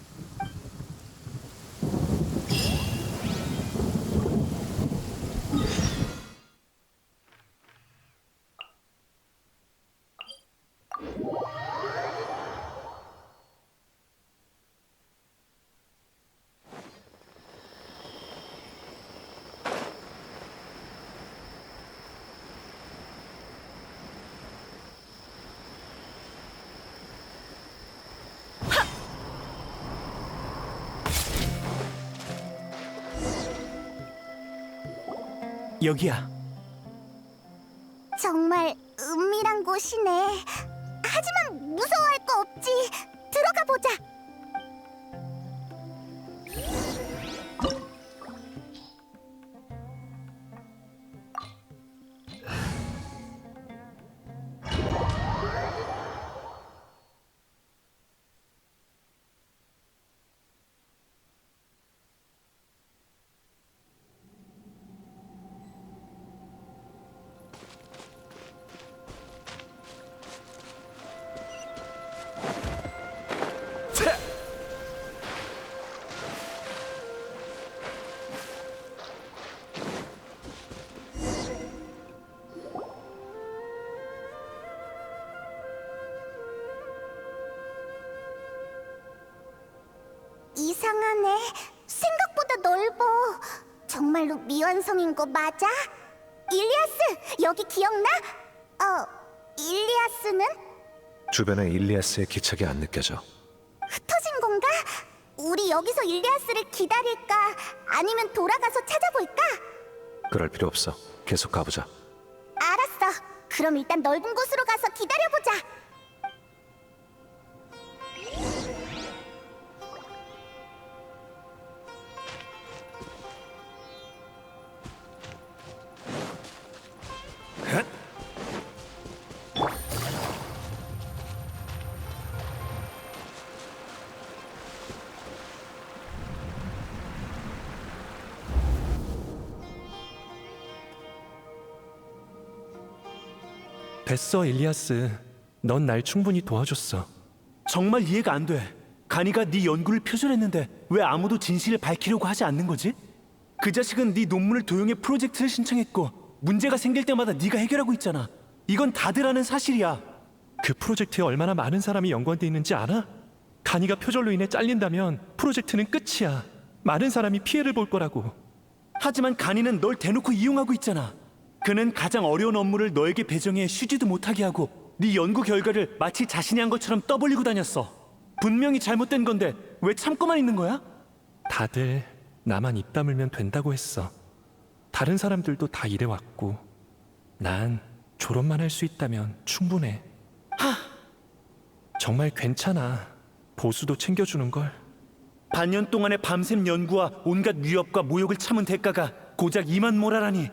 Speaker 8: 여기야.
Speaker 1: 정말 은밀한 곳이네. 하지만 무서워할 거 없지. 들어가 보자. 이상하네. 생각보다 넓어. 정말로 미완성인 거 맞아? 일리아스, 여기 기억나? 일리아스는?
Speaker 10: 주변에 일리아스의 기척이 안 느껴져.
Speaker 1: 흩어진 건가? 우리 여기서 일리아스를 기다릴까? 아니면 돌아가서 찾아볼까?
Speaker 10: 그럴 필요 없어. 계속 가보자.
Speaker 1: 알았어. 그럼 일단 넓은 곳으로 가서 기다려보자.
Speaker 8: 됐어, 일리아스. 넌 날 충분히 도와줬어. 정말 이해가 안 돼. 가니가 네 연구를 표절했는데 왜 아무도 진실을 밝히려고 하지 않는 거지? 그 자식은 네 논문을 도용해 프로젝트를 신청했고 문제가 생길 때마다 네가 해결하고 있잖아. 이건 다들 아는 사실이야. 그 프로젝트에 얼마나 많은 사람이 연관돼 있는지 알아? 간이가 표절로 인해 잘린다면 프로젝트는 끝이야. 많은 사람이 피해를 볼 거라고. 하지만 간이는 널 대놓고 이용하고 있잖아. 그는 가장 어려운 업무를 너에게 배정해 쉬지도 못하게 하고 네 연구 결과를 마치 자신이 한 것처럼 떠벌리고 다녔어. 분명히 잘못된 건데 왜 참고만 있는 거야? 다들 나만 입 다물면 된다고 했어. 다른 사람들도 다 이래왔고 난 졸업만 할 수 있다면 충분해. 정말 괜찮아. 보수도 챙겨주는 걸. 반년 동안의 밤샘 연구와 온갖 위협과 모욕을 참은 대가가 고작 이만 모라라니.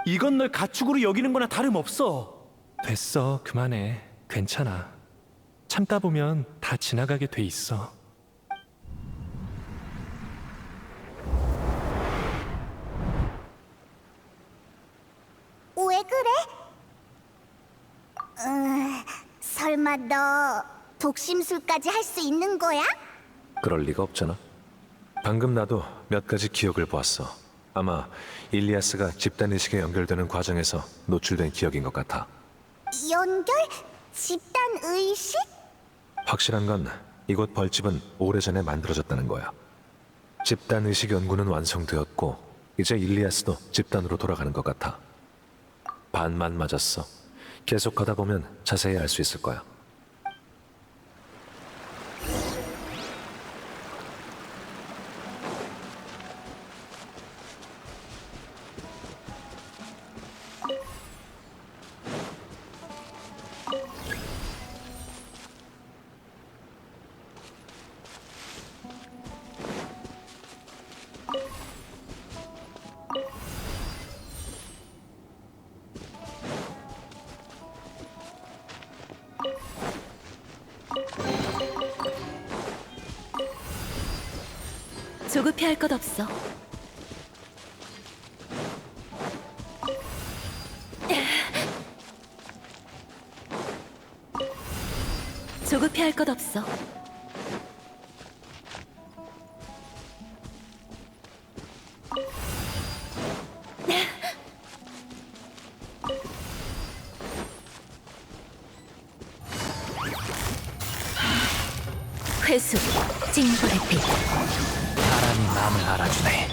Speaker 8: 이건 널 가축으로 여기는 거나 다름없어. 됐어, 그만해. 괜찮아. 참다 보면 다 지나가게 돼 있어.
Speaker 1: 왜 그래? 설마 너 독심술까지 할 수 있는 거야?
Speaker 10: 그럴 리가 없잖아. 방금 나도 몇 가지 기억을 보았어. 아마 일리아스가 집단의식에 연결되는 과정에서 노출된 기억인 것 같아.
Speaker 1: 연결? 집단 의식?
Speaker 10: 확실한 건 이곳 벌집은 오래전에 만들어졌다는 거야. 집단의식 연구는 완성되었고 이제 일리아스도 집단으로 돌아가는 것 같아. 반만 맞았어. 계속하다 보면 자세히 알 수 있을 거야.
Speaker 3: 조급해할 것 없어. 조급해할 것 없어. 회수, 찡벌의 빛.
Speaker 2: 바람이 마음을 알아주네.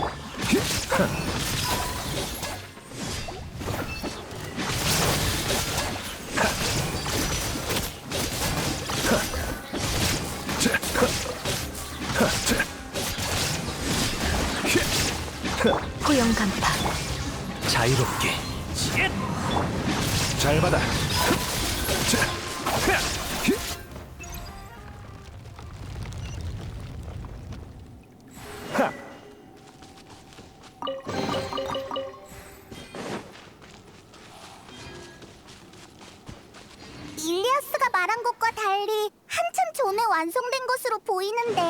Speaker 3: 고용 간파.
Speaker 2: 자유롭게.
Speaker 4: 잘 받아.
Speaker 1: 일리아스가 말한 것과 달리 한참 전에 완성된 것으로 보이는데.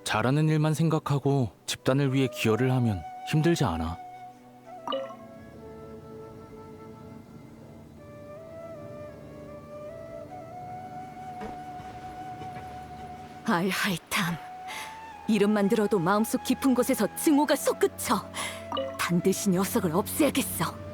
Speaker 2: 잘하는 일만 생각하고 집단을 위해 기여를 하면 힘들지 않아.
Speaker 3: 알하이탐. 이름만 들어도 마음속 깊은 곳에서 증오가 솟구쳐. 반드시 녀석을 없애야겠어.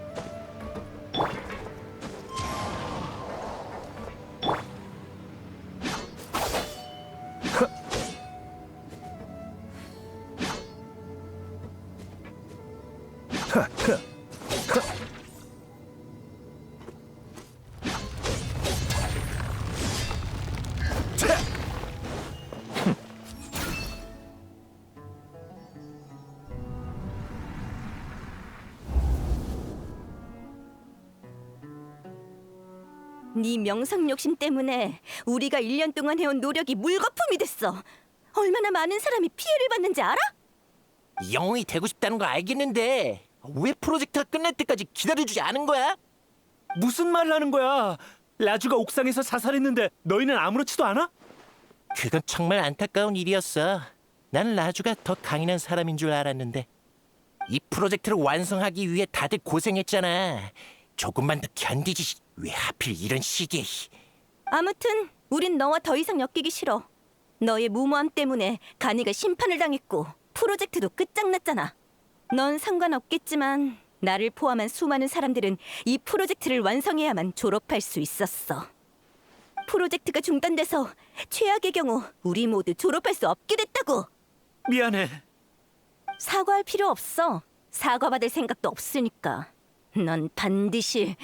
Speaker 3: 네 명성 욕심 때문에 우리가 1년 동안 해온 노력이 물거품이 됐어. 얼마나 많은 사람이 피해를 받는지 알아?
Speaker 6: 영웅이 되고 싶다는 거 알겠는데 왜 프로젝트가 끝날 때까지 기다려주지 않은 거야?
Speaker 8: 무슨 말을 하는 거야? 라주가 옥상에서 자살했는데 너희는 아무렇지도 않아?
Speaker 6: 그건 정말 안타까운 일이었어. 난 라주가 더 강인한 사람인 줄 알았는데. 이 프로젝트를 완성하기 위해 다들 고생했잖아. 조금만 더 견디지. 왜 하필 이런 시기에.
Speaker 3: 아무튼 우린 너와 더 이상 엮이기 싫어. 너의 무모함 때문에 가니가 심판을 당했고 프로젝트도 끝장났잖아. 넌 상관없겠지만 나를 포함한 수많은 사람들은 이 프로젝트를 완성해야만 졸업할 수 있었어. 프로젝트가 중단돼서 최악의 경우 우리 모두 졸업할 수 없게 됐다고.
Speaker 8: 미안해.
Speaker 3: 사과할 필요 없어. 사과받을 생각도 없으니까. 넌 반드시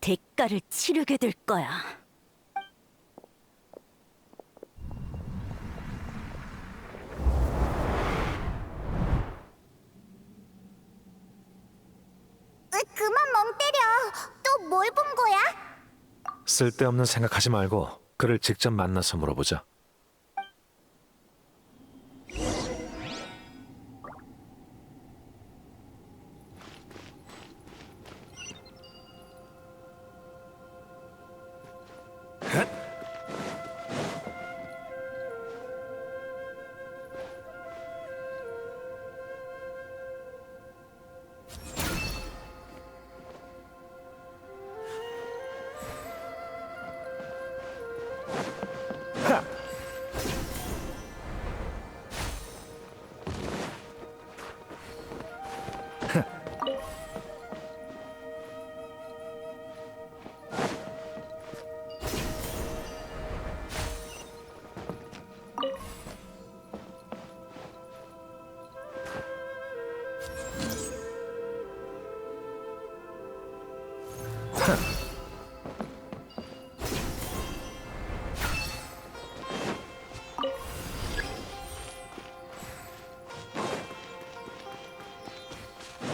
Speaker 3: 대가를 치르게 될 거야.
Speaker 1: 그만 멍 때려. 또 뭘 본 거야?
Speaker 10: 쓸데없는 생각하지 말고 그를 직접 만나서 물어보자.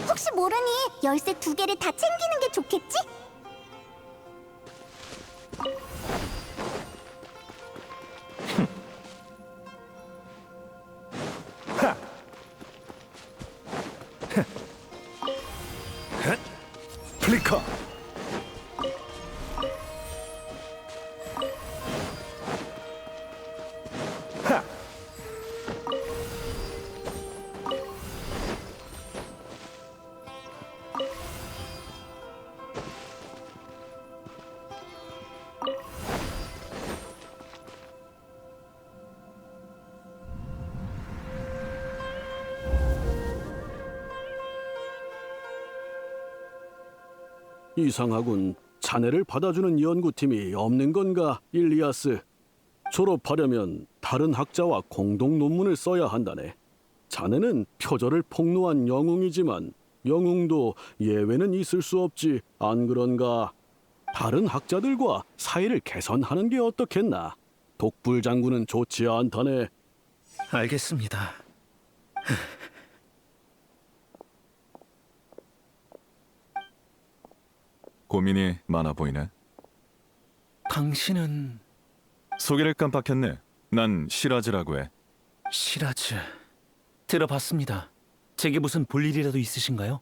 Speaker 1: 혹시 모르니 열쇠 2개를 다 챙기는 게 좋겠지?
Speaker 4: 플리커.
Speaker 7: 이상하군. 자네를 받아주는 연구팀이 없는 건가, 일리아스? 졸업하려면 다른 학자와 공동 논문을 써야 한다네. 자네는 표절을 폭로한 영웅이지만 영웅도 예외는 있을 수 없지, 안 그런가? 다른 학자들과 사이를 개선하는 게 어떻겠나? 독불 장군은 좋지 않다네.
Speaker 8: 알겠습니다.
Speaker 11: 고민이 많아 보이네.
Speaker 8: 당신은
Speaker 11: 소개를 깜빡했네. 난 시라즈라고 해.
Speaker 8: 시라즈. 들어봤습니다. 제게 무슨 볼일이라도 있으신가요?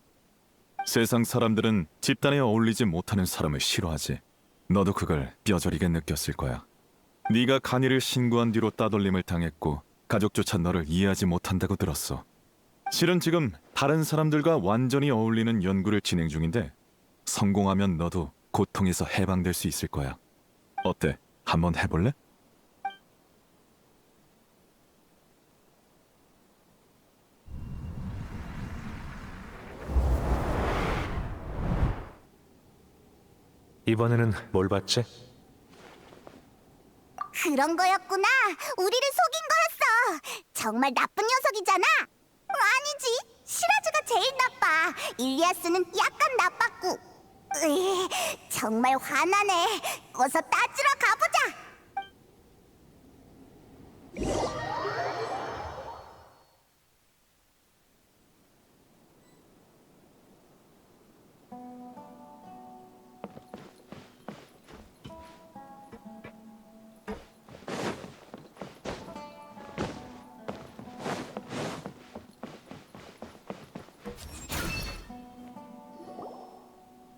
Speaker 11: 세상 사람들은 집단에 어울리지 못하는 사람을 싫어하지. 너도 그걸 뼈저리게 느꼈을 거야. 네가 간이를 신고한 뒤로 따돌림을 당했고 가족조차 너를 이해하지 못한다고 들었어. 실은 지금 다른 사람들과 완전히 어울리는 연구를 진행 중인데 성공하면 너도 고통에서 해방될 수 있을 거야. 어때? 한번 해볼래?
Speaker 10: 이번에는 뭘 봤지?
Speaker 1: 그런 거였구나. 우리를 속인 거였어. 정말 나쁜 녀석이잖아. 아니지. 시라즈가 제일 나빠. 일리아스는 약간 나빴고. 정말 화나네. 어서 따지러 가보자.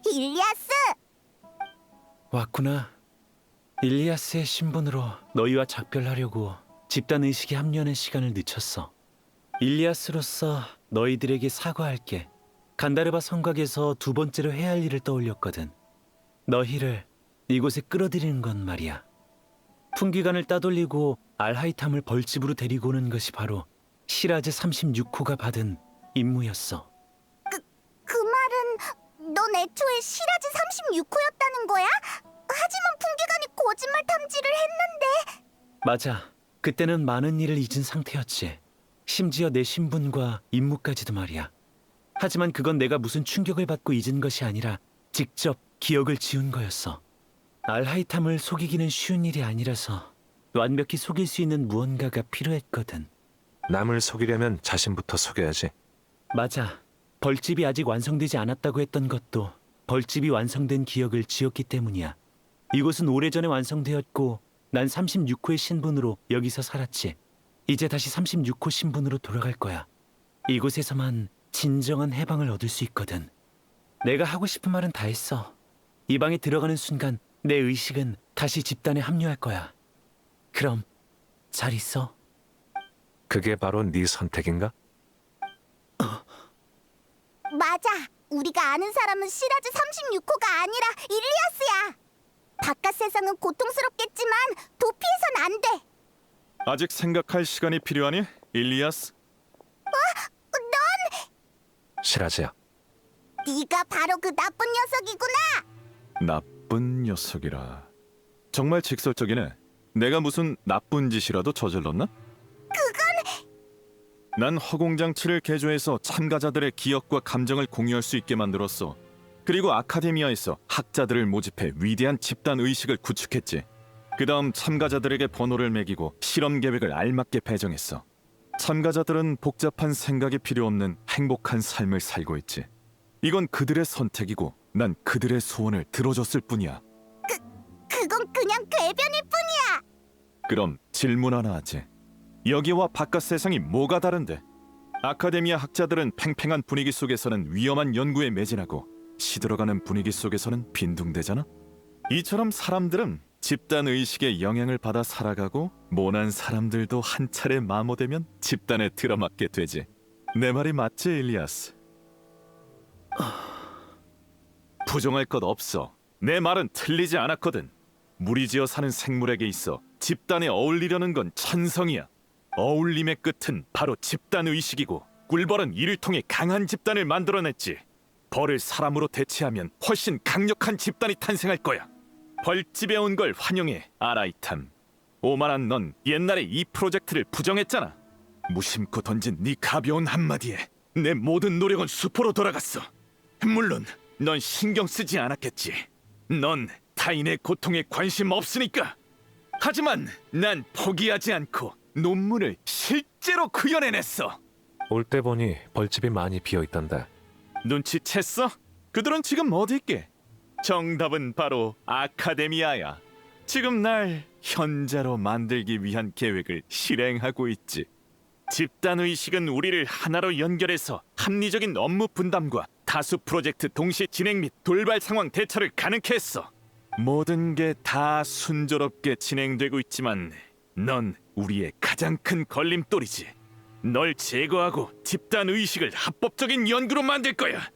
Speaker 1: 일리아스!
Speaker 8: 왔구나. 일리아스의 신분으로 너희와 작별하려고 집단 의식에 합류하는 시간을 늦췄어. 일리아스로서 너희들에게 사과할게. 간다르바 성곽에서 두 번째로 해야 할 일을 떠올렸거든. 너희를 이곳에 끌어들이는 건 말이야. 풍기관을 따돌리고 알하이탐을 벌집으로 데리고 오는 것이 바로 시라즈 36호가 받은 임무였어.
Speaker 1: 그 말은 넌 애초에 시라즈 36호였다는 거야? 하지만 풍기관이 거짓말 탐지를 했는데.
Speaker 8: 맞아. 그때는 많은 일을 잊은 상태였지. 심지어 내 신분과 임무까지도 말이야. 하지만 그건 내가 무슨 충격을 받고 잊은 것이 아니라 직접 기억을 지운 거였어. 알하이탐을 속이기는 쉬운 일이 아니라서 완벽히 속일 수 있는 무언가가 필요했거든.
Speaker 10: 남을 속이려면 자신부터 속여야지.
Speaker 8: 맞아. 벌집이 아직 완성되지 않았다고 했던 것도 벌집이 완성된 기억을 지웠기 때문이야. 이곳은 오래전에 완성되었고 난 36호의 신분으로 여기서 살았지. 이제 다시 36호 신분으로 돌아갈 거야. 이곳에서만 진정한 해방을 얻을 수 있거든. 내가 하고 싶은 말은 다 했어. 이 방에 들어가는 순간 내 의식은 다시 집단에 합류할 거야. 그럼 잘 있어.
Speaker 10: 그게 바로 네 선택인가?
Speaker 1: 맞아. 우리가 아는 사람은 시라즈 36호가 아니라 일리아스야. 바깥 세상은 고통스럽겠지만 도피해선 안 돼.
Speaker 11: 아직 생각할 시간이 필요하니, 일리아스?
Speaker 10: 시라즈야.
Speaker 1: 네가 바로 그 나쁜 녀석이구나.
Speaker 11: 나쁜 녀석이라. 정말 직설적이네. 내가 무슨 나쁜 짓이라도 저질렀나? 난 허공장치를 개조해서 참가자들의 기억과 감정을 공유할 수 있게 만들었어. 그리고 아카데미아에서 학자들을 모집해 위대한 집단 의식을 구축했지. 그 다음 참가자들에게 번호를 매기고 실험 계획을 알맞게 배정했어. 참가자들은 복잡한 생각이 필요 없는 행복한 삶을 살고 있지. 이건 그들의 선택이고 난 그들의 소원을 들어줬을 뿐이야.
Speaker 1: 그건 그냥 궤변일 뿐이야.
Speaker 11: 그럼 질문 하나 하지. 여기와 바깥 세상이 뭐가 다른데? 아카데미아 학자들은 팽팽한 분위기 속에서는 위험한 연구에 매진하고 시들어가는 분위기 속에서는 빈둥대잖아? 이처럼 사람들은 집단 의식의 영향을 받아 살아가고 모난 사람들도 한 차례 마모되면 집단에 들어맞게 되지. 내 말이 맞지, 일리아스? 부정할 것 없어. 내 말은 틀리지 않았거든. 무리지어 사는 생물에게 있어 집단에 어울리려는 건 천성이야. 어울림의 끝은 바로 집단 의식이고 꿀벌은 이를 통해 강한 집단을 만들어냈지. 벌을 사람으로 대체하면 훨씬 강력한 집단이 탄생할 거야. 벌집에 온 걸 환영해, 아라이탐. 오만한 넌 옛날에 이 프로젝트를 부정했잖아. 무심코 던진 네 가벼운 한마디에 내 모든 노력은 수포로 돌아갔어. 물론 넌 신경 쓰지 않았겠지. 넌 타인의 고통에 관심 없으니까. 하지만 난 포기하지 않고 논문을 실제로 구현해냈어.
Speaker 10: 올 때 보니 벌집이 많이 비어있던데.
Speaker 11: 눈치챘어? 그들은 지금 어디 있게? 정답은 바로 아카데미아야. 지금 날 현자로 만들기 위한 계획을 실행하고 있지. 집단의식은 우리를 하나로 연결해서 합리적인 업무 분담과 다수 프로젝트 동시 진행 및 돌발 상황 대처를 가능케 했어. 모든 게 다 순조롭게 진행되고 있지만 넌 우리의 가장 큰 걸림돌이지. 널 제거하고 집단의식을 합법적인 연구로 만들 거야.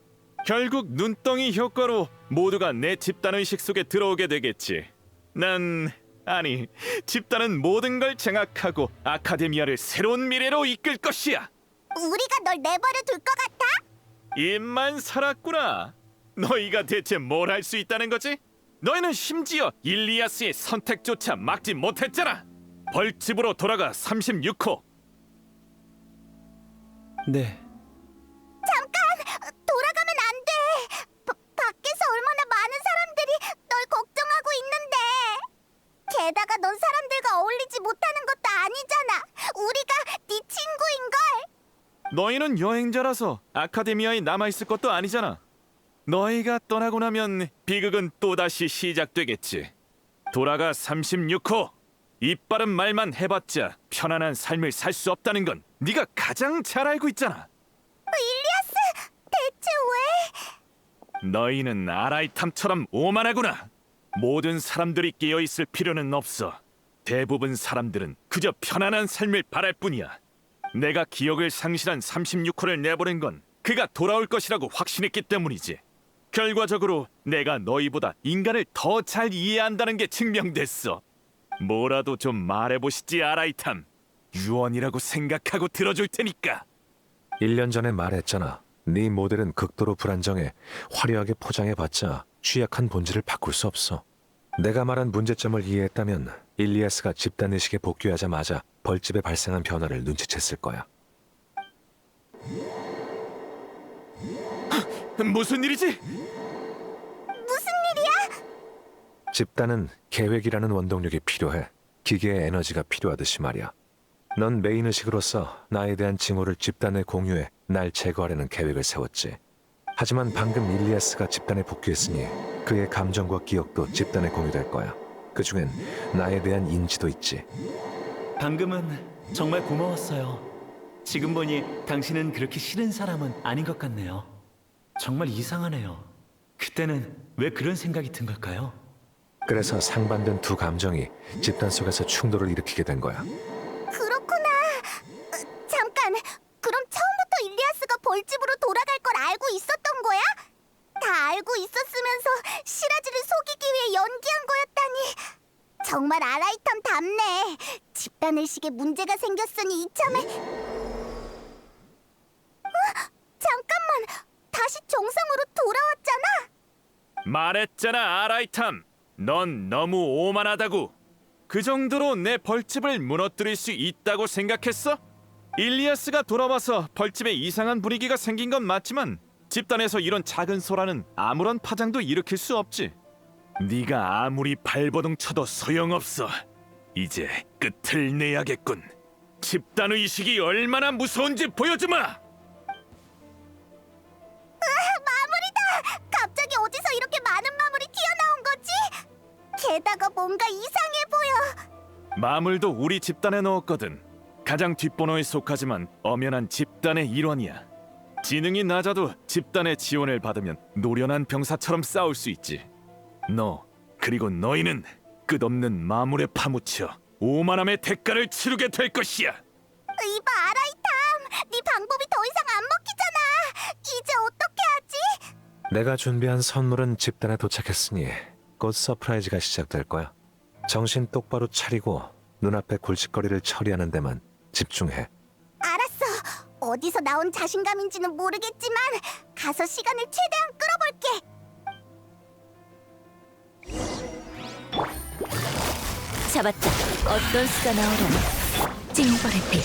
Speaker 11: 결국 눈덩이 효과로 모두가 내 집단의식 속에 들어오게 되겠지. 아니, 집단은 모든 걸 장악하고 아카데미아를 새로운 미래로 이끌 것이야.
Speaker 1: 우리가 널 내버려 둘 것 같아?
Speaker 11: 입만 살았구나. 너희가 대체 뭘 할 수 있다는 거지? 너희는 심지어 일리아스의 선택조차 막지 못했잖아. 벌집으로 돌아가 36호.
Speaker 8: 네.
Speaker 1: 돌아가면 안 돼. 밖에서 얼마나 많은 사람들이 널 걱정하고 있는데. 게다가 넌 사람들과 어울리지 못하는 것도 아니잖아. 우리가 네 친구인걸.
Speaker 11: 너희는 여행자라서 아카데미아에 남아있을 것도 아니잖아. 너희가 떠나고 나면 비극은 또다시 시작되겠지. 돌아가 36호. 이빠른 말만 해봤자 편안한 삶을 살 수 없다는 건 네가 가장 잘 알고 있잖아.
Speaker 1: 일리아스, 대체 왜?
Speaker 11: 너희는 아라이탐처럼 오만하구나. 모든 사람들이 깨어있을 필요는 없어. 대부분 사람들은 그저 편안한 삶을 바랄 뿐이야. 내가 기억을 상실한 36호를 내보낸 건 그가 돌아올 것이라고 확신했기 때문이지. 결과적으로 내가 너희보다 인간을 더 잘 이해한다는 게 증명됐어. 뭐라도 좀 말해보시지 아라이탐. 유언이라고 생각하고 들어줄 테니까.
Speaker 10: 1년 전에 말했잖아. 네 모델은 극도로 불안정해. 화려하게 포장해봤자 취약한 본질을 바꿀 수 없어. 내가 말한 문제점을 이해했다면 일리아스가 집단의식에 복귀하자마자 벌집에 발생한 변화를 눈치챘을 거야.
Speaker 11: 무슨 일이지?
Speaker 1: 무슨 일이야?
Speaker 10: 집단은 계획이라는 원동력이 필요해. 기계의 에너지가 필요하듯이 말이야. 넌 메인의식으로서 나에 대한 징후를 집단에 공유해 날 제거하려는 계획을 세웠지. 하지만 방금 일리아스가 집단에 복귀했으니 그의 감정과 기억도 집단에 공유될 거야. 그중엔 나에 대한 인지도 있지.
Speaker 8: 방금은 정말 고마웠어요. 지금 보니 당신은 그렇게 싫은 사람은 아닌 것 같네요. 정말 이상하네요. 그때는 왜 그런 생각이 든 걸까요?
Speaker 10: 그래서 상반된 두 감정이 집단 속에서 충돌을 일으키게 된 거야.
Speaker 1: 그렇구나. 잠깐. 그럼 처음부터 일리아스가 벌집으로 돌아갈 걸 알고 있었던 거야? 다 알고 있었으면서 시라즈를 속이기 위해 연기한 거였다니. 정말 아라이탐답네. 집단의식에 문제가 생겼으니 이참에... 잠깐만. 다시 정상으로 돌아왔잖아.
Speaker 11: 말했잖아 아라이탐. 넌 너무 오만하다고. 그 정도로 내 벌집을 무너뜨릴 수 있다고 생각했어? 일리아스가 돌아와서 벌집에 이상한 분위기가 생긴 건 맞지만 집단에서 이런 작은 소란은 아무런 파장도 일으킬 수 없지. 네가 아무리 발버둥 쳐도 소용없어. 이제 끝을 내야겠군. 집단 의식이 얼마나 무서운지 보여주마.
Speaker 1: 마무리다. 갑자기 어디서 이렇게 많은 마물이 튀어나온 거지? 게다가 뭔가 이상해 보여.
Speaker 11: 마물도 우리 집단에 넣었거든. 가장 뒷번호에 속하지만 엄연한 집단의 일원이야. 지능이 낮아도 집단의 지원을 받으면 노련한 병사처럼 싸울 수 있지. 너 그리고 너희는 끝없는 마물에 파묻혀 오만함의 대가를 치르게 될 것이야.
Speaker 1: 이봐 아라이탐. 네 방법이 더 이상 안 먹히잖아. 이제 어떻게 하지?
Speaker 10: 내가 준비한 선물은 집단에 도착했으니 곧 서프라이즈가 시작될 거야. 정신 똑바로 차리고 눈앞의 골칫거리를 처리하는 데만 집중해.
Speaker 1: 알았어. 어디서 나온 자신감인지는 모르겠지만 가서 시간을 최대한 끌어볼게.
Speaker 3: 잡았다. 어떤 수가 나오려나? 징벌의 피.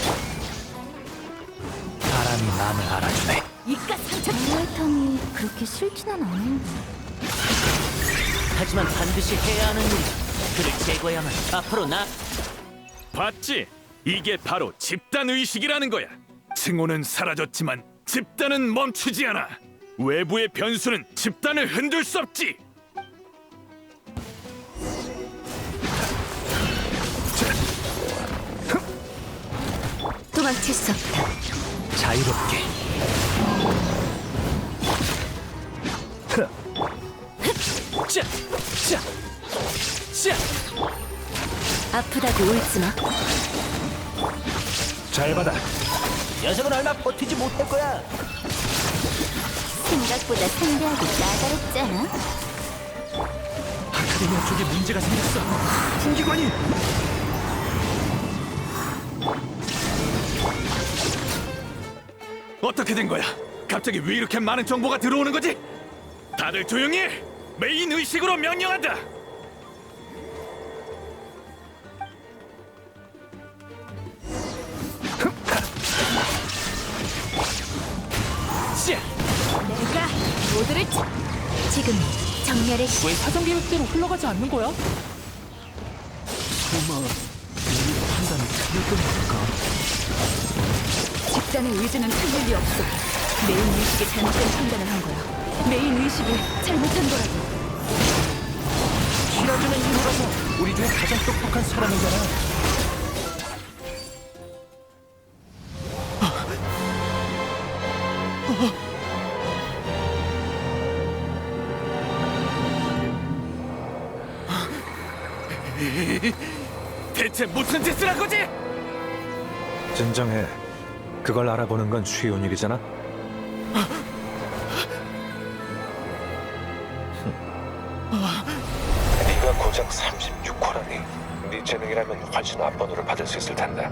Speaker 2: 바람이 마음을 알아주네.
Speaker 3: 이깟 상처. 아라이탐이 그렇게 싫지는 않은데.
Speaker 12: 하지만 반드시 해야 하는 일이다. 그를 제거해야만 앞으로 나.
Speaker 11: 봤지? 이게 바로 집단 의식이라는 거야. 칭호는 사라졌지만 집단은 멈추지 않아. 외부의 변수는 집단을 흔들 수 없지.
Speaker 3: 도망칠 수 없다.
Speaker 2: 자유롭게.
Speaker 12: 자, 자, 자.
Speaker 3: 아프다고 울지 마.
Speaker 10: 잘 받아.
Speaker 12: 녀석은 얼마 버티지 못할 거야.
Speaker 3: 생각보다 상대하기 까다롭잖아.
Speaker 2: 아카데미아 쪽에 문제가 생겼어. 풍기관이.
Speaker 11: 어떻게 된 거야? 갑자기 왜 이렇게 많은 정보가 들어오는 거지? 다들 조용히 해! 메인 의식으로 명령한다!
Speaker 3: 내가 모두를 지금 정렬의 시.
Speaker 2: 왜 사전 계획대로 흘러가지 않는 거야? 설마 우리 판단이 틀렸던 걸까?
Speaker 3: 집단의 의지는 틀릴 리 없어. 메인 의식이 잘못된 판단을 한 거야. 메인 의식이 잘못한 거라고.
Speaker 12: 시라즈는 이후라서 우리 중에 가장 똑똑한 사람이잖아.
Speaker 11: 대체 무슨 짓을 한 거지?
Speaker 10: 진정해. 그걸 알아보는 건 쉬운 일이잖아. 네가 고작 36호라니. 네 재능이 훨씬 앞번호를 받을 수 있을 텐데.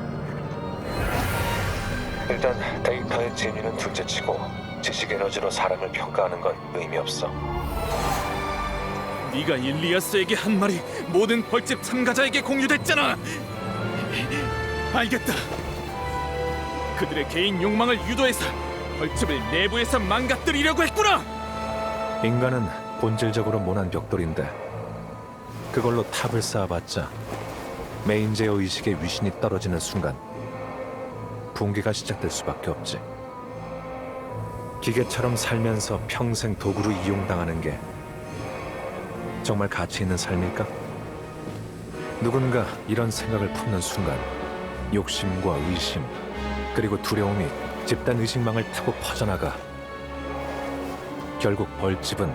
Speaker 10: 일단 데이터의 진위는 둘째치고 지식 에너지로 사람을 평가하는 건 의미 없어.
Speaker 11: 네가 일리아스에게 한 말이 모든 벌집 참가자에게 공유됐잖아. 알겠다. 그들의 개인 욕망을 유도해서 벌집을 내부에서 망가뜨리려고 했구나.
Speaker 10: 인간은 본질적으로 모난 벽돌인데 그걸로 탑을 쌓아봤자 메인제어 의식의 위신이 떨어지는 순간 붕괴가 시작될 수밖에 없지. 기계처럼 살면서 평생 도구로 이용당하는 게 정말 가치 있는 삶일까? 누군가 이런 생각을 품는 순간 욕심과 의심 그리고 두려움이 집단 의식망을 타고 퍼져나가 결국 벌집은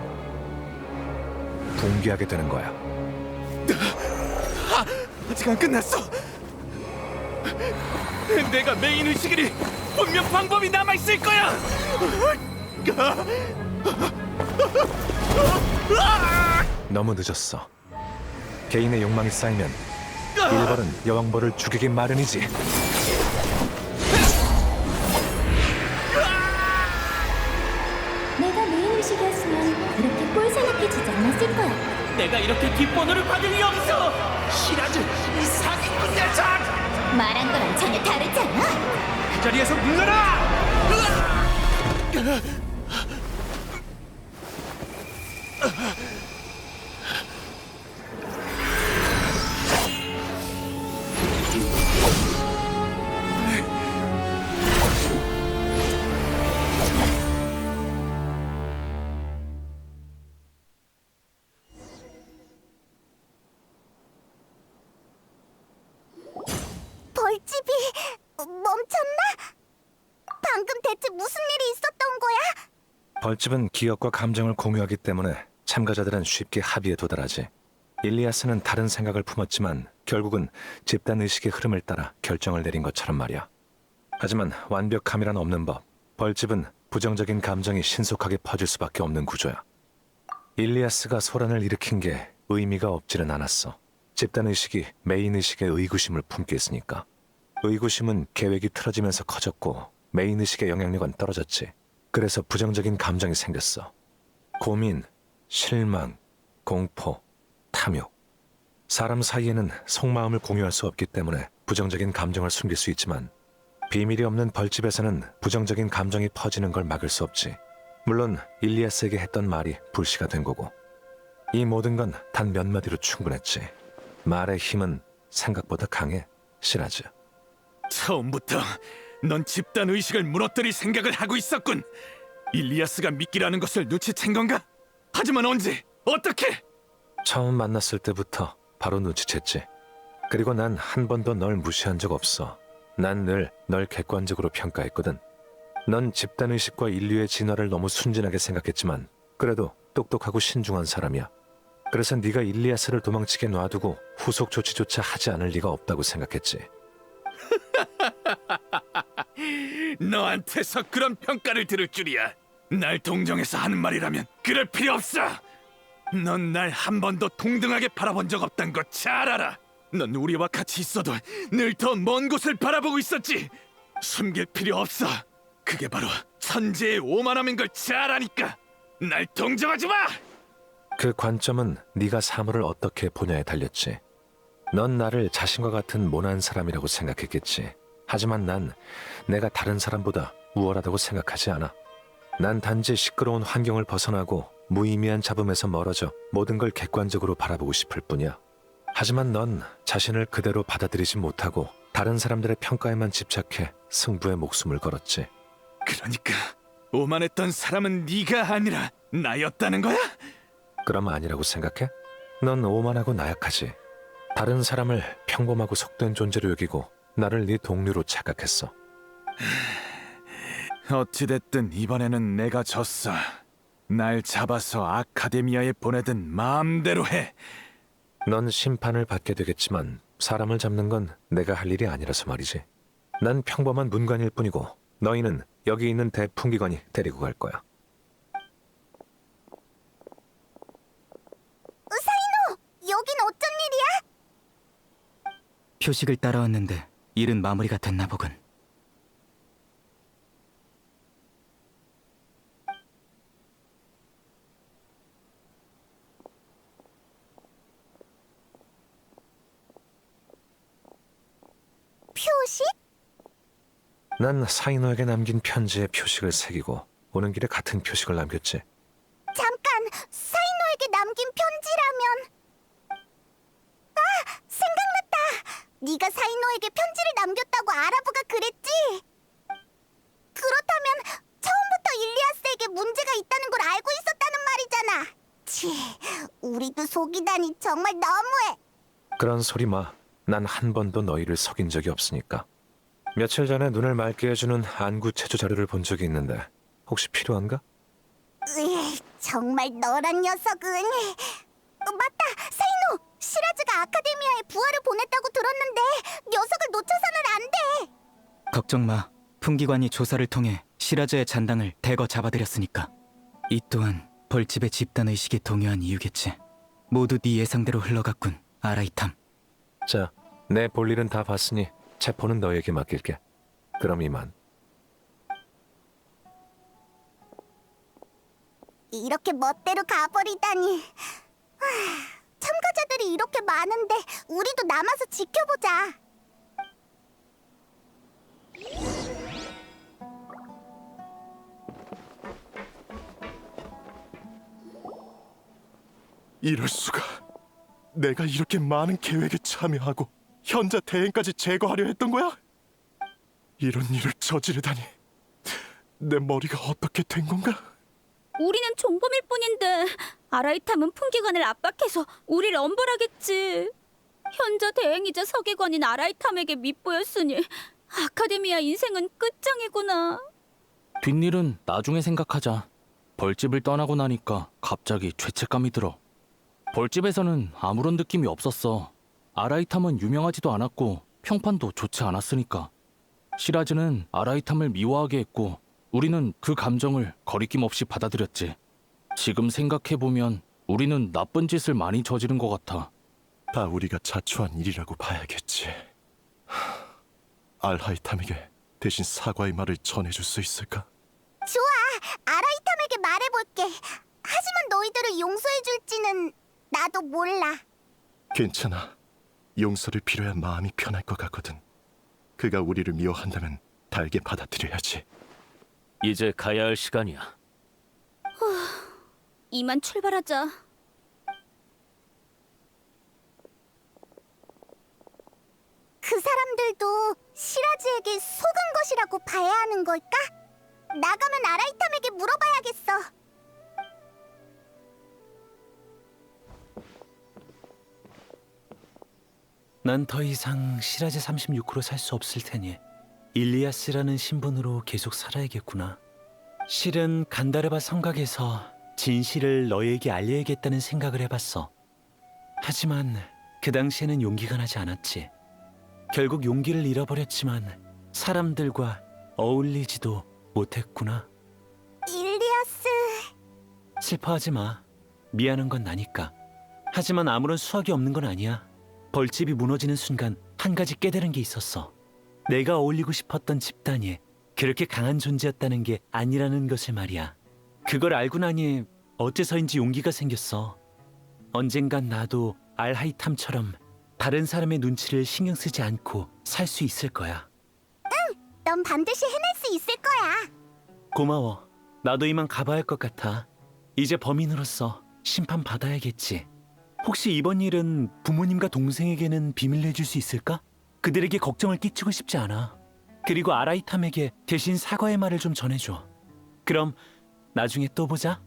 Speaker 10: 붕괴하게 되는 거야.
Speaker 11: 아직 안 끝났어. 내가 메인 의식이니 분명 방법이 남아있을 거야.
Speaker 10: 너무 늦었어. 개인의 욕망이 쌓이면 일벌은 여왕벌을 죽이기 마련이지.
Speaker 1: 내가 메인 의식이었으면 그렇게 꼴 생각해 주지 않았을 거야.
Speaker 12: 내가 이렇게 뒷번호를 받을 리 없어.
Speaker 5: 시라즈 이 사기꾼 녀석!
Speaker 1: 말한 거랑 전혀 다르지 않아?
Speaker 5: 그 자리에서 물러나!
Speaker 1: 벌집이 멈췄나? 방금 대체 무슨 일이 있었던 거야?
Speaker 10: 벌집은 기억과 감정을 공유하기 때문에 참가자들은 쉽게 합의에 도달하지. 일리아스는 다른 생각을 품었지만 결국은 집단 의식의 흐름을 따라 결정을 내린 것처럼 말이야. 하지만 완벽함이란 없는 법. 벌집은 부정적인 감정이 신속하게 퍼질 수밖에 없는 구조야. 일리아스가 소란을 일으킨 게 의미가 없지는 않았어. 집단 의식이 메인 의식의 의구심을 품게 했으니까. 의구심은 계획이 틀어지면서 커졌고 메인 의식의 영향력은 떨어졌지. 그래서 부정적인 감정이 생겼어. 고민, 실망, 공포, 탐욕. 사람 사이에는 속마음을 공유할 수 없기 때문에 부정적인 감정을 숨길 수 있지만 비밀이 없는 벌집에서는 부정적인 감정이 퍼지는 걸 막을 수 없지. 물론 일리아스에게 했던 말이 불씨가 된 거고. 이 모든 건 단 몇 마디로 충분했지. 말의 힘은 생각보다 강해, 시라즈.
Speaker 11: 처음부터 넌 집단 의식을 무너뜨릴 생각을 하고 있었군. 일리아스가 미끼라는 것을 눈치챈 건가? 하지만 언제? 어떻게?
Speaker 10: 처음 만났을 때부터 바로 눈치챘지. 그리고 난 한 번도 널 무시한 적 없어. 난 늘 널 객관적으로 평가했거든. 넌 집단의식과 인류의 진화를 너무 순진하게 생각했지만 그래도 똑똑하고 신중한 사람이야. 그래서 네가 일리아스를 도망치게 놔두고 후속 조치조차 하지 않을 리가 없다고 생각했지.
Speaker 11: 너한테서 그런 평가를 들을 줄이야. 날 동정해서 하는 말이라면 그럴 필요 없어. 넌 날 한 번도 동등하게 바라본 적 없단 거 잘 알아. 넌 우리와 같이 있어도 늘 더 먼 곳을 바라보고 있었지. 숨길 필요 없어. 그게 바로 천재의 오만함인 걸 잘 아니까 날 동정하지 마.
Speaker 10: 그 관점은 네가 사물을 어떻게 보냐에 달렸지. 넌 나를 자신과 같은 모난 사람이라고 생각했겠지. 하지만 난 내가 다른 사람보다 우월하다고 생각하지 않아. 난 단지 시끄러운 환경을 벗어나고 무의미한 잡음에서 멀어져 모든 걸 객관적으로 바라보고 싶을 뿐이야. 하지만 넌 자신을 그대로 받아들이지 못하고 다른 사람들의 평가에만 집착해 승부에 목숨을 걸었지.
Speaker 11: 그러니까 오만했던 사람은 네가 아니라 나였다는 거야?
Speaker 10: 그럼 아니라고 생각해? 넌 오만하고 나약하지. 다른 사람을 평범하고 속된 존재로 여기고 나를 네 동료로 착각했어.
Speaker 11: 어찌됐든 이번에는 내가 졌어. 날 잡아서 아카데미아에 보내든 마음대로 해.
Speaker 10: 넌 심판을 받게 되겠지만 사람을 잡는 건 내가 할 일이 아니라서 말이지. 난 평범한 문관일 뿐이고 너희는 여기 있는 대풍기관이 데리고 갈 거야.
Speaker 1: 사이노! 여긴 어쩐 일이야?
Speaker 13: 표식을 따라왔는데 일은 마무리가 됐나 보군.
Speaker 1: 표식?
Speaker 10: 난 사인호에게 남긴 편지에 표식을 새기고 오는 길에 같은 표식을 남겼지.
Speaker 1: 잠깐, 사인호에게 남긴 편지라면... 아, 생각났다. 네가 사인호에게 편지를 남겼다고 아라브가 그랬지? 그렇다면 처음부터 일리아스에게 문제가 있다는 걸 알고 있었다는 말이잖아. 치, 우리도 속이다니 정말 너무해.
Speaker 10: 그런 소리 마. 난 한 번도 너희를 속인 적이 없으니까. 며칠 전에 눈을 맑게 해주는 안구 체조 자료를 본 적이 있는데 혹시 필요한가?
Speaker 1: 정말 너란 녀석은... 맞다, 사인호! 시라즈가 아카데미아에 부하를 보냈다고 들었는데 녀석을 놓쳐서는 안 돼!
Speaker 13: 걱정 마. 풍기관이 조사를 통해 시라즈의 잔당을 대거 잡아들였으니까. 이 또한 벌집의 집단의식이 동요한 이유겠지. 모두 네 예상대로 흘러갔군, 아라이탐.
Speaker 10: 자, 내 볼일은 다 봤으니 체포는 너에게 맡길게. 그럼 이만.
Speaker 1: 이렇게 멋대로 가버리다니. 참가자들이 이렇게 많은데 우리도 남아서 지켜보자.
Speaker 4: 이럴 수가. 내가 이렇게 많은 계획에 참여하고 현자 대행까지 제거하려 했던 거야? 이런 일을 저지르다니. 내 머리가 어떻게 된 건가?
Speaker 14: 우리는 종범일 뿐인데 아라이탐은 풍기관을 압박해서 우리를 엄벌하겠지. 현자 대행이자 서기관인 아라이탐에게 밉보였으니 아카데미아 인생은 끝장이구나.
Speaker 2: 뒷일은 나중에 생각하자. 벌집을 떠나고 나니까 갑자기 죄책감이 들어. 벌집에서는 아무런 느낌이 없었어. 아라이탐은 유명하지도 않았고 평판도 좋지 않았으니까. 시라즈는 아라이탐을 미워하게 했고 우리는 그 감정을 거리낌 없이 받아들였지. 지금 생각해보면 우리는 나쁜 짓을 많이 저지른 것 같아.
Speaker 4: 다 우리가 자초한 일이라고 봐야겠지. 알하이탐에게 대신 사과의 말을 전해줄 수 있을까?
Speaker 1: 좋아, 아라이탐에게 말해볼게. 하지만 너희들을 용서해줄지는 나도 몰라.
Speaker 4: 괜찮아. 용서를 빌어야 마음이 편할 것 같거든. 그가 우리를 미워한다면 달게 받아들여야지.
Speaker 9: 이제 가야 할 시간이야.
Speaker 14: 이만 출발하자.
Speaker 1: 그 사람들도 시라즈에게 속은 것이라고 봐야 하는 걸까? 나가면 아라이탐에게 물어봐야겠어.
Speaker 8: 난 더 이상 시라즈 36호로 살 수 없을 테니 일리아스라는 신분으로 계속 살아야겠구나. 실은 간다르바 성곽에서 진실을 너에게 알려야겠다는 생각을 해봤어. 하지만 그 당시에는 용기가 나지 않았지. 결국 용기를 잃어버렸지만 사람들과 어울리지도 못했구나.
Speaker 1: 일리아스...
Speaker 8: 슬퍼하지 마. 미안한 건 나니까. 하지만 아무런 수확이 없는 건 아니야. 벌집이 무너지는 순간 한 가지 깨달은 게 있었어. 내가 어울리고 싶었던 집단이 그렇게 강한 존재였다는 게 아니라는 것을 말이야. 그걸 알고 나니 어째서인지 용기가 생겼어. 언젠간 나도 알하이탐처럼 다른 사람의 눈치를 신경 쓰지 않고 살 수 있을 거야.
Speaker 1: 넌 반드시 해낼 수 있을 거야.
Speaker 8: 고마워. 나도 이만 가봐야 할 것 같아. 이제 범인으로서 심판 받아야겠지. 혹시 이번 일은 부모님과 동생에게는 비밀로 해줄 수 있을까? 그들에게 걱정을 끼치고 싶지 않아. 그리고 아라이탐에게 대신 사과의 말을 좀 전해줘. 그럼 나중에 또 보자.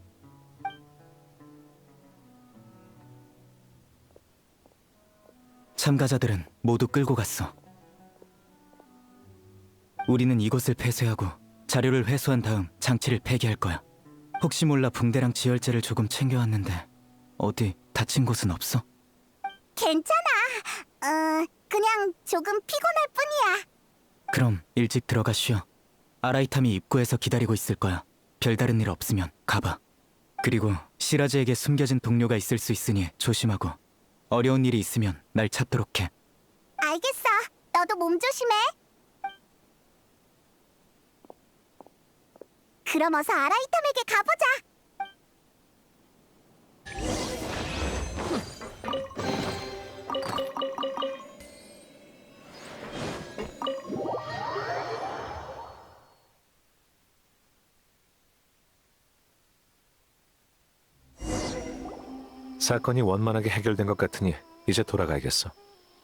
Speaker 13: 참가자들은 모두 끌고 갔어. 우리는 이곳을 폐쇄하고 자료를 회수한 다음 장치를 폐기할 거야. 혹시 몰라 붕대랑 지혈제를 조금 챙겨왔는데 어디 다친 곳은 없어?
Speaker 1: 괜찮아. 그냥 조금 피곤할 뿐이야.
Speaker 13: 그럼 일찍 들어가 쉬어. 아라이탐이 입구에서 기다리고 있을 거야. 별다른 일 없으면 가봐. 그리고 시라즈에게 숨겨진 동료가 있을 수 있으니 조심하고 어려운 일이 있으면 날 찾도록 해.
Speaker 1: 알겠어. 너도 몸 조심해. 그럼 어서 아라이탐에게 가보자.
Speaker 10: 사건이 원만하게 해결된 것 같으니 이제 돌아가야겠어.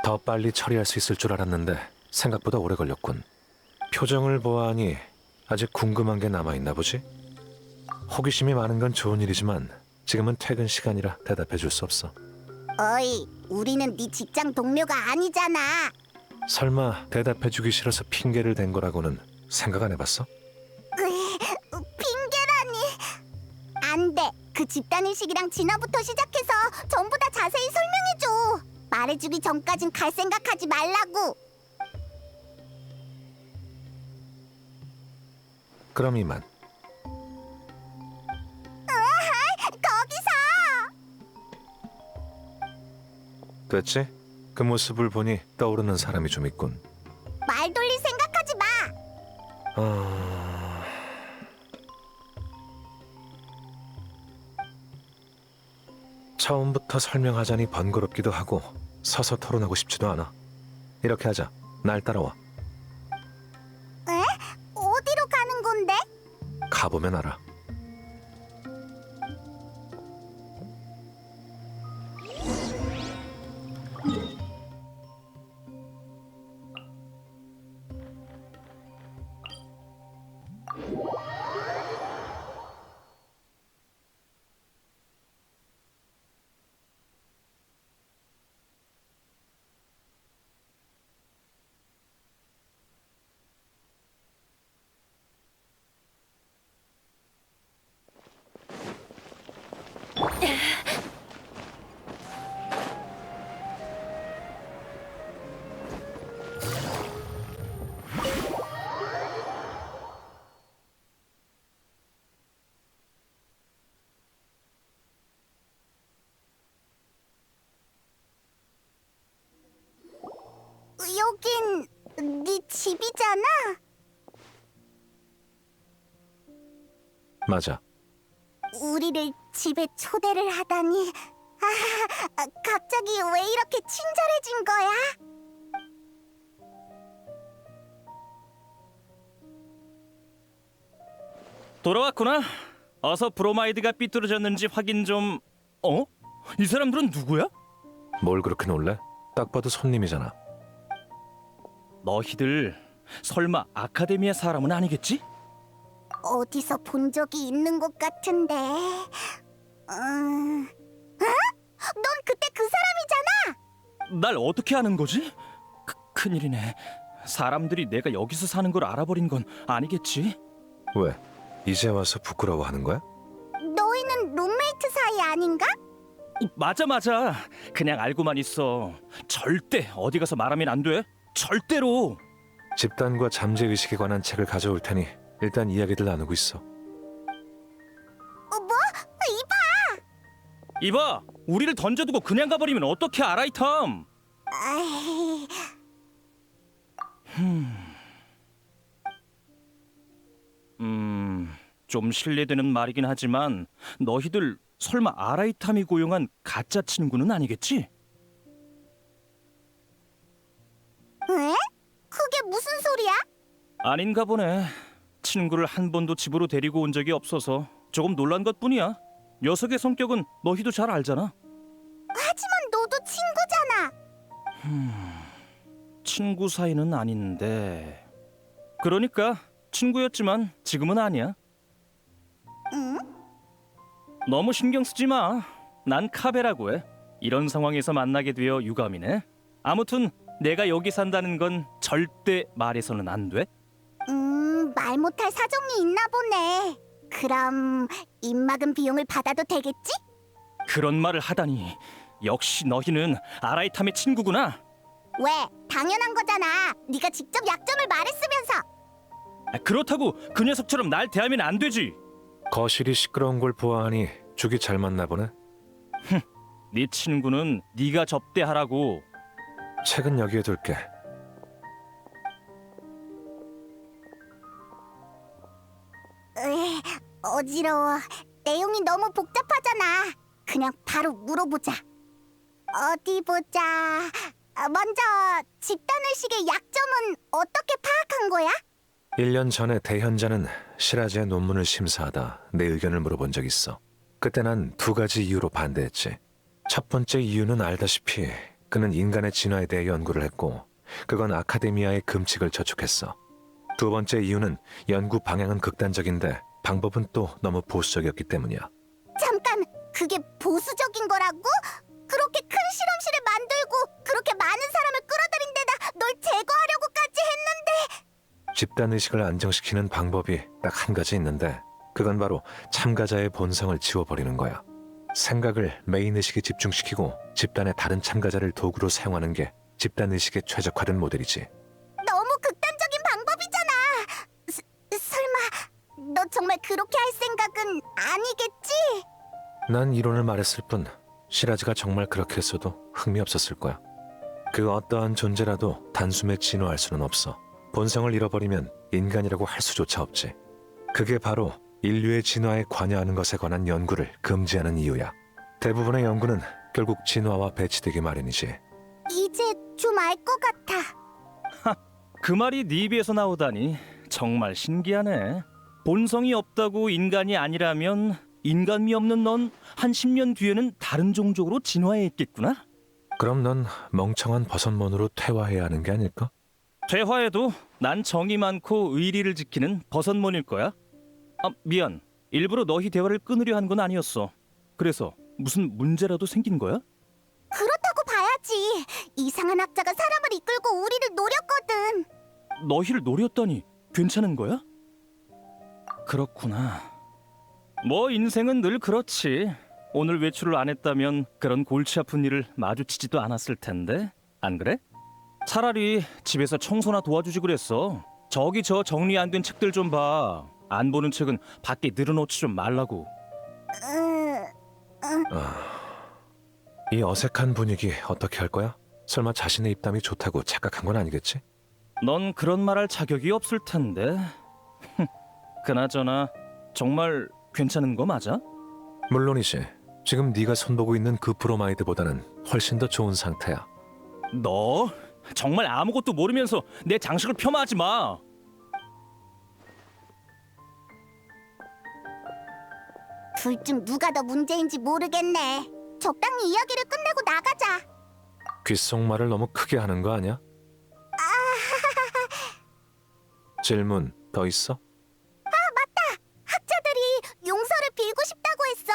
Speaker 10: 더 빨리 처리할 수 있을 줄 알았는데 생각보다 오래 걸렸군. 표정을 보아하니 아직 궁금한 게 남아있나 보지? 호기심이 많은 건 좋은 일이지만 지금은 퇴근 시간이라 대답해 줄 수 없어.
Speaker 1: 어이, 우리는 네 직장 동료가 아니잖아.
Speaker 10: 설마 대답해 주기 싫어서 핑계를 댄 거라고는 생각 안 해봤어?
Speaker 1: 핑계라니. 안 돼. 그 집단의식이랑 진화부터 시작해서 전부 다 자세히 설명해줘. 말해주기 전까진 갈 생각하지 말라고.
Speaker 10: 그럼 이만.
Speaker 1: 거기서.
Speaker 10: 됐지? 그 모습을 보니 떠오르는 사람이 좀 있군.
Speaker 1: 말 돌릴 생각하지 마.
Speaker 10: 처음부터 설명하자니 번거롭기도 하고 서서 토론하고 싶지도 않아. 이렇게 하자. 날 따라와.
Speaker 1: 에? 어디로 가는 건데?
Speaker 10: 가보면 알아.
Speaker 1: 여긴 네 집이잖아.
Speaker 10: 맞아.
Speaker 1: 우리를 집에 초대를 하다니. 갑자기 왜 이렇게 친절해진 거야?
Speaker 8: 돌아왔구나. 어서 브로마이드가 삐뚤어졌는지 확인 좀... 어? 이 사람들은 누구야?
Speaker 10: 뭘 그렇게 놀래? 딱 봐도 손님이잖아.
Speaker 8: 너희들 설마 아카데미아 사람은 아니겠지?
Speaker 1: 어디서 본 적이 있는 것 같은데. 넌 그때 그 사람이잖아.
Speaker 8: 날 어떻게 아는 거지? 큰일이네. 사람들이 내가 여기서 사는 걸 알아버린 건 아니겠지?
Speaker 10: 왜? 이제 와서 부끄러워하는 거야?
Speaker 1: 너희는 룸메이트 사이 아닌가?
Speaker 8: 맞아. 그냥 알고만 있어. 절대 어디 가서 말하면 안 돼. 절대로.
Speaker 10: 집단과 잠재의식에 관한 책을 가져올 테니 일단 이야기들 나누고 있어.
Speaker 1: 뭐?
Speaker 8: 이봐, 우리를 던져두고 그냥 가버리면 어떡해, 아라이탐?
Speaker 1: 아이...
Speaker 8: 좀 실례되는 말이긴 하지만 너희들 설마 아라이탐이 고용한 가짜 친구는 아니겠지?
Speaker 1: 에? 그게 무슨 소리야?
Speaker 8: 아닌가 보네. 친구를 한 번도 집으로 데리고 온 적이 없어서 조금 놀란 것뿐이야. 녀석의 성격은 너희도 잘 알잖아.
Speaker 1: 하지만 너도 친구잖아.
Speaker 8: 친구 사이는 아닌데... 그러니까 친구였지만 지금은 아니야.
Speaker 1: 응?
Speaker 8: 너무 신경 쓰지 마. 난 카베라고 해. 이런 상황에서 만나게 되어 유감이네. 아무튼 내가 여기 산다는 건 절대 말해서는 안 돼.
Speaker 1: 말 못할 사정이 있나 보네. 그럼 입막음 비용을 받아도 되겠지?
Speaker 8: 그런 말을 하다니. 역시 너희는 아라이탐의 친구구나.
Speaker 1: 왜? 당연한 거잖아. 네가 직접 약점을 말했으면서.
Speaker 8: 그렇다고 그 녀석처럼 날 대하면 안 되지.
Speaker 10: 거실이 시끄러운 걸 보아하니 죽이 잘 맞나 보네.
Speaker 8: 네 친구는 네가 접대하라고.
Speaker 10: 책은 여기에 둘게.
Speaker 1: 어지러워. 내용이 너무 복잡하잖아. 그냥 바로 물어보자. 어디 보자. 먼저 집단의식의 약점은 어떻게 파악한 거야?
Speaker 10: 1년 전에 대현자는 시라즈의 논문을 심사하다 내 의견을 물어본 적 있어. 그때 난 2가지 이유로 반대했지. 첫 번째 이유는 알다시피 그는 인간의 진화에 대해 연구를 했고 그건 아카데미아의 금칙을 저촉했어. 두 번째 이유는 연구 방향은 극단적인데 방법은 또 너무 보수적이었기 때문이야.
Speaker 1: 잠깐, 그게 보수적인 거라고? 그렇게 큰 실험실을 만들고 그렇게 많은 사람을 끌어들인 데다 널 제거하려고까지 했는데.
Speaker 10: 집단의식을 안정시키는 방법이 딱 한 가지 있는데 그건 바로 참가자의 본성을 지워버리는 거야. 생각을 메인의식에 집중시키고 집단의 다른 참가자를 도구로 사용하는 게 집단의식에 최적화된 모델이지.
Speaker 1: 너무 극단적인 방법이잖아. 설마 너 정말 그렇게 할 생각은 아니겠지?
Speaker 10: 난 이론을 말했을 뿐 시라즈가 정말 그렇게 했어도 흥미없었을 거야. 그 어떠한 존재라도 단숨에 진화할 수는 없어. 본성을 잃어버리면 인간이라고 할 수조차 없지. 그게 바로 인류의 진화에 관여하는 것에 관한 연구를 금지하는 이유야. 대부분의 연구는 결국 진화와 배치되기 마련이지.
Speaker 1: 이제 좀 알 것 같아.
Speaker 8: 그 말이 네 입에서 나오다니 정말 신기하네. 본성이 없다고 인간이 아니라면 인간미 없는 넌 한 10년 뒤에는 다른 종족으로 진화해 있겠구나.
Speaker 10: 그럼 넌 멍청한 버섯몬으로 퇴화해야 하는 게 아닐까?
Speaker 8: 퇴화해도 난 정이 많고 의리를 지키는 버섯몬일 거야. 아, 미안. 일부러 너희 대화를 끊으려 한 건 아니었어. 그래서 무슨 문제라도 생긴 거야?
Speaker 1: 그렇다고 봐야지. 이상한 학자가 사람을 이끌고 우리를 노렸거든.
Speaker 8: 너희를 노렸다니 괜찮은 거야? 그렇구나. 뭐 인생은 늘 그렇지. 오늘 외출을 안 했다면 그런 골치 아픈 일을 마주치지도 않았을 텐데. 안 그래? 차라리 집에서 청소나 도와주지 그랬어. 저기 저 정리 안 된 책들 좀 봐. 안 보는 책은 밖에 늘어놓지 좀 말라고.
Speaker 10: 이 어색한 분위기 어떻게 할 거야? 설마 자신의 입담이 좋다고 착각한 건 아니겠지?
Speaker 8: 넌 그런 말 할 자격이 없을 텐데. 그나저나 정말 괜찮은 거 맞아?
Speaker 10: 물론이지. 지금 네가 손보고 있는 그 브로마이드보다는 훨씬 더 좋은 상태야.
Speaker 8: 너 정말 아무것도 모르면서 내 장식을 폄하하지 마.
Speaker 1: 둘 중 누가 더 문제인지 모르겠네. 적당히 이야기를 끝내고 나가자.
Speaker 10: 귓속말을 너무 크게 하는 거 아니야? 질문 더 있어?
Speaker 1: 맞다. 학자들이 용서를 빌고 싶다고 했어.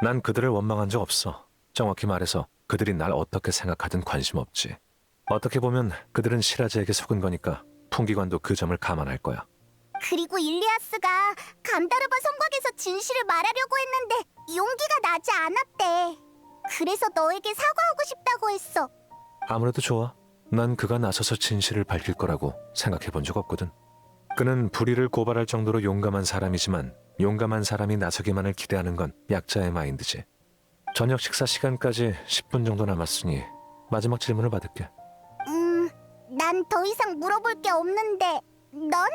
Speaker 10: 난 그들을 원망한 적 없어. 정확히 말해서 그들이 날 어떻게 생각하든 관심 없지. 어떻게 보면 그들은 시라즈에게 속은 거니까 풍기관도 그 점을 감안할 거야.
Speaker 1: 그리고 일리아스가 간다르바 성곽에서 진실을 말하려고 했는데 용기가 나지 않았대. 그래서 너에게 사과하고 싶다고 했어.
Speaker 10: 아무래도 좋아. 난 그가 나서서 진실을 밝힐 거라고 생각해 본 적 없거든. 그는 불의를 고발할 정도로 용감한 사람이지만 용감한 사람이 나서기만을 기대하는 건 약자의 마인드지. 저녁 식사 시간까지 10분 정도 남았으니 마지막 질문을 받을게.
Speaker 1: 난 더 이상 물어볼 게 없는데 넌?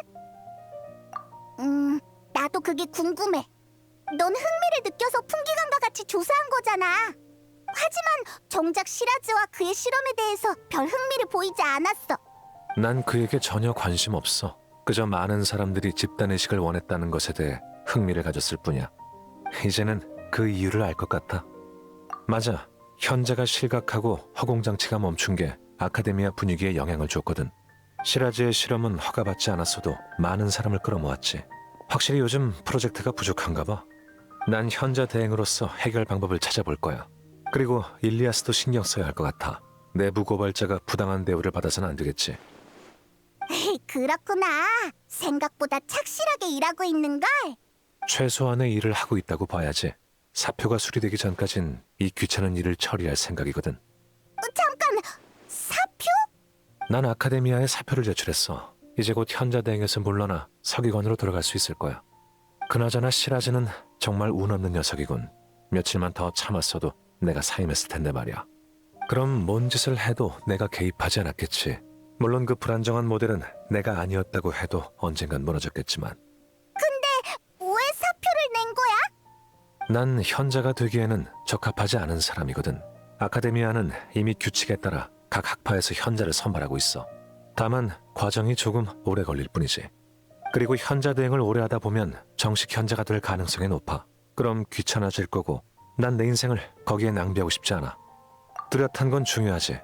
Speaker 1: 나도 그게 궁금해. 넌 흥미를 느껴서 풍기관과 같이 조사한 거잖아. 하지만 정작 시라즈와 그의 실험에 대해서 별 흥미를 보이지 않았어.
Speaker 10: 난 그에게 전혀 관심 없어. 그저 많은 사람들이 집단의식을 원했다는 것에 대해 흥미를 가졌을 뿐이야. 이제는 그 이유를 알 것 같아. 맞아. 현재가 실각하고 허공장치가 멈춘 게 아카데미아 분위기에 영향을 줬거든. 시라즈의 실험은 허가받지 않았어도 많은 사람을 끌어모았지. 확실히 요즘 프로젝트가 부족한가 봐. 난 현자 대행으로서 해결 방법을 찾아볼 거야. 그리고 일리아스도 신경 써야 할 것 같아. 내부 고발자가 부당한 대우를 받아서는 안 되겠지.
Speaker 1: 그렇구나. 생각보다 착실하게 일하고 있는걸?
Speaker 10: 최소한의 일을 하고 있다고 봐야지. 사표가 수리되기 전까진 이 귀찮은 일을 처리할 생각이거든.
Speaker 1: 잠깐! 사표?
Speaker 10: 난 아카데미아에 사표를 제출했어. 이제 곧 현자 대행에서 물러나 서기관으로 돌아갈 수 있을 거야. 그나저나 시라즈는 정말 운 없는 녀석이군. 며칠만 더 참았어도 내가 사임했을 텐데 말이야. 그럼 뭔 짓을 해도 내가 개입하지 않았겠지. 물론 그 불안정한 모델은 내가 아니었다고 해도 언젠간 무너졌겠지만.
Speaker 1: 근데 왜 사표를
Speaker 10: 난 현자가 되기에는 적합하지 않은 사람이거든. 아카데미아는 이미 규칙에 따라 각 학파에서 현자를 선발하고 있어. 다만 과정이 조금 오래 걸릴 뿐이지. 그리고 현자 대행을 오래 하다 보면 정식 현자가 될 가능성이 높아. 그럼 귀찮아질 거고 난 내 인생을 거기에 낭비하고 싶지 않아. 뚜렷한 건 중요하지.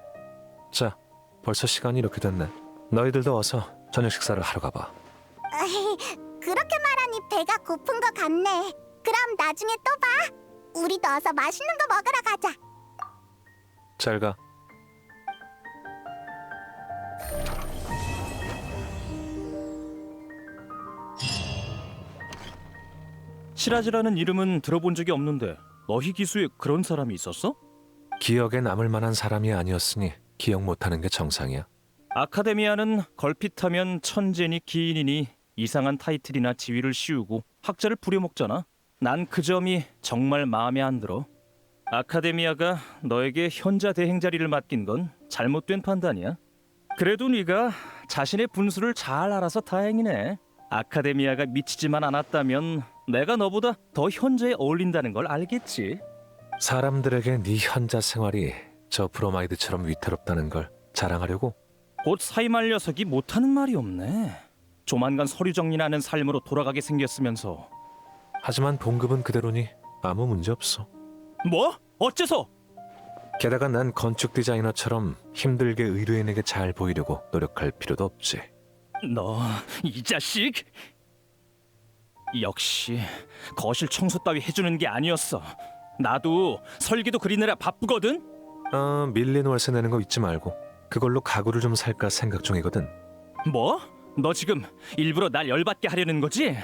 Speaker 10: 자, 벌써 시간이 이렇게 됐네. 너희들도 어서 저녁 식사를 하러 가봐.
Speaker 1: 그렇게 말하니 배가 고픈 것 같네. 그럼 나중에 또 봐. 우리도 어서 맛있는 거 먹으러 가자.
Speaker 10: 잘 가.
Speaker 8: 시라즈라는 이름은 들어본 적이 없는데 너희 기수에 그런 사람이 있었어?
Speaker 10: 기억에 남을 만한 사람이 아니었으니 기억 못하는 게 정상이야.
Speaker 8: 아카데미아는 걸핏하면 천재니 기인이니 이상한 타이틀이나 지위를 씌우고 학자를 부려먹잖아. 난 그 점이 정말 마음에 안 들어. 아카데미아가 너에게 현자 대행 자리를 맡긴 건 잘못된 판단이야. 그래도 네가 자신의 분수를 잘 알아서 다행이네. 아카데미아가 미치지만 않았다면 내가 너보다 더 현자에 어울린다는 걸 알겠지.
Speaker 10: 사람들에게 네 현자 생활이 저 브로마이드처럼 위태롭다는 걸 자랑하려고?
Speaker 8: 곧 사이말 녀석이 못하는 말이 없네. 조만간 서류 정리하는 삶으로 돌아가게 생겼으면서.
Speaker 10: 하지만 봉급은 그대로니 아무 문제 없어.
Speaker 8: 뭐? 어째서?
Speaker 10: 게다가 난 건축 디자이너처럼 힘들게 의뢰인에게 잘 보이려고 노력할 필요도 없지.
Speaker 8: 너 이 자식! 역시 거실 청소 따위 해주는 게 아니었어. 나도 설계도 그리느라 바쁘거든.
Speaker 10: 밀린 월세 내는 거 잊지 말고 그걸로 가구를 좀 살까 생각 중이거든.
Speaker 8: 뭐? 너 지금 일부러 날 열받게 하려는 거지?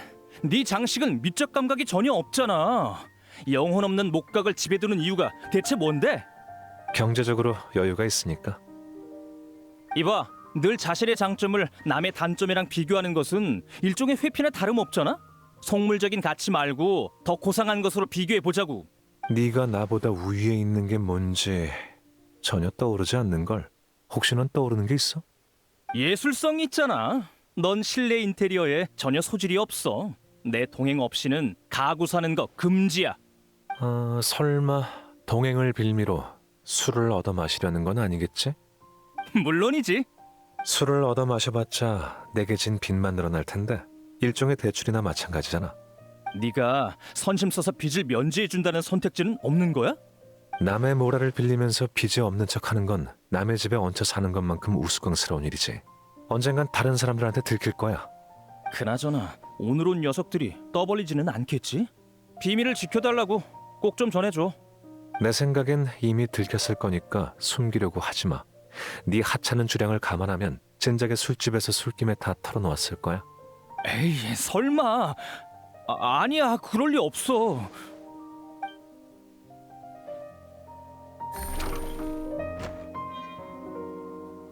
Speaker 8: 네 장식은 미적 감각이 전혀 없잖아. 영혼 없는 목각을 집에 두는 이유가 대체 뭔데?
Speaker 10: 경제적으로 여유가 있으니까.
Speaker 8: 이봐, 늘 자신의 장점을 남의 단점이랑 비교하는 것은 일종의 회피나 다름없잖아? 속물적인 가치 말고 더 고상한 것으로 비교해보자고.
Speaker 10: 네가 나보다 우위에 있는 게 뭔지 전혀 떠오르지 않는걸. 혹시 넌 떠오르는 게 있어?
Speaker 8: 예술성이 있잖아. 넌 실내 인테리어에 전혀 소질이 없어. 내 동행 없이는 가구 사는 거 금지야.
Speaker 10: 설마 동행을 빌미로 술을 얻어 마시려는 건 아니겠지?
Speaker 8: 물론이지.
Speaker 10: 술을 얻어 마셔봤자 내게 진 빚만 늘어날 텐데 일종의 대출이나 마찬가지잖아.
Speaker 8: 네가 선심 써서 빚을 면제해준다는 선택지는 없는 거야?
Speaker 10: 남의 모라를 빌리면서 빚이 없는 척하는 건 남의 집에 얹혀 사는 것만큼 우스꽝스러운 일이지. 언젠간 다른 사람들한테 들킬 거야.
Speaker 8: 그나저나 오늘 온 녀석들이 떠벌리지는 않겠지? 비밀을 지켜달라고 꼭 좀 전해줘.
Speaker 10: 내 생각엔 이미 들켰을 거니까 숨기려고 하지 마. 네 하찮은 주량을 감안하면 진작에 술집에서 술김에 다 털어놓았을 거야.
Speaker 8: 에이, 설마. 아니야, 그럴 리 없어.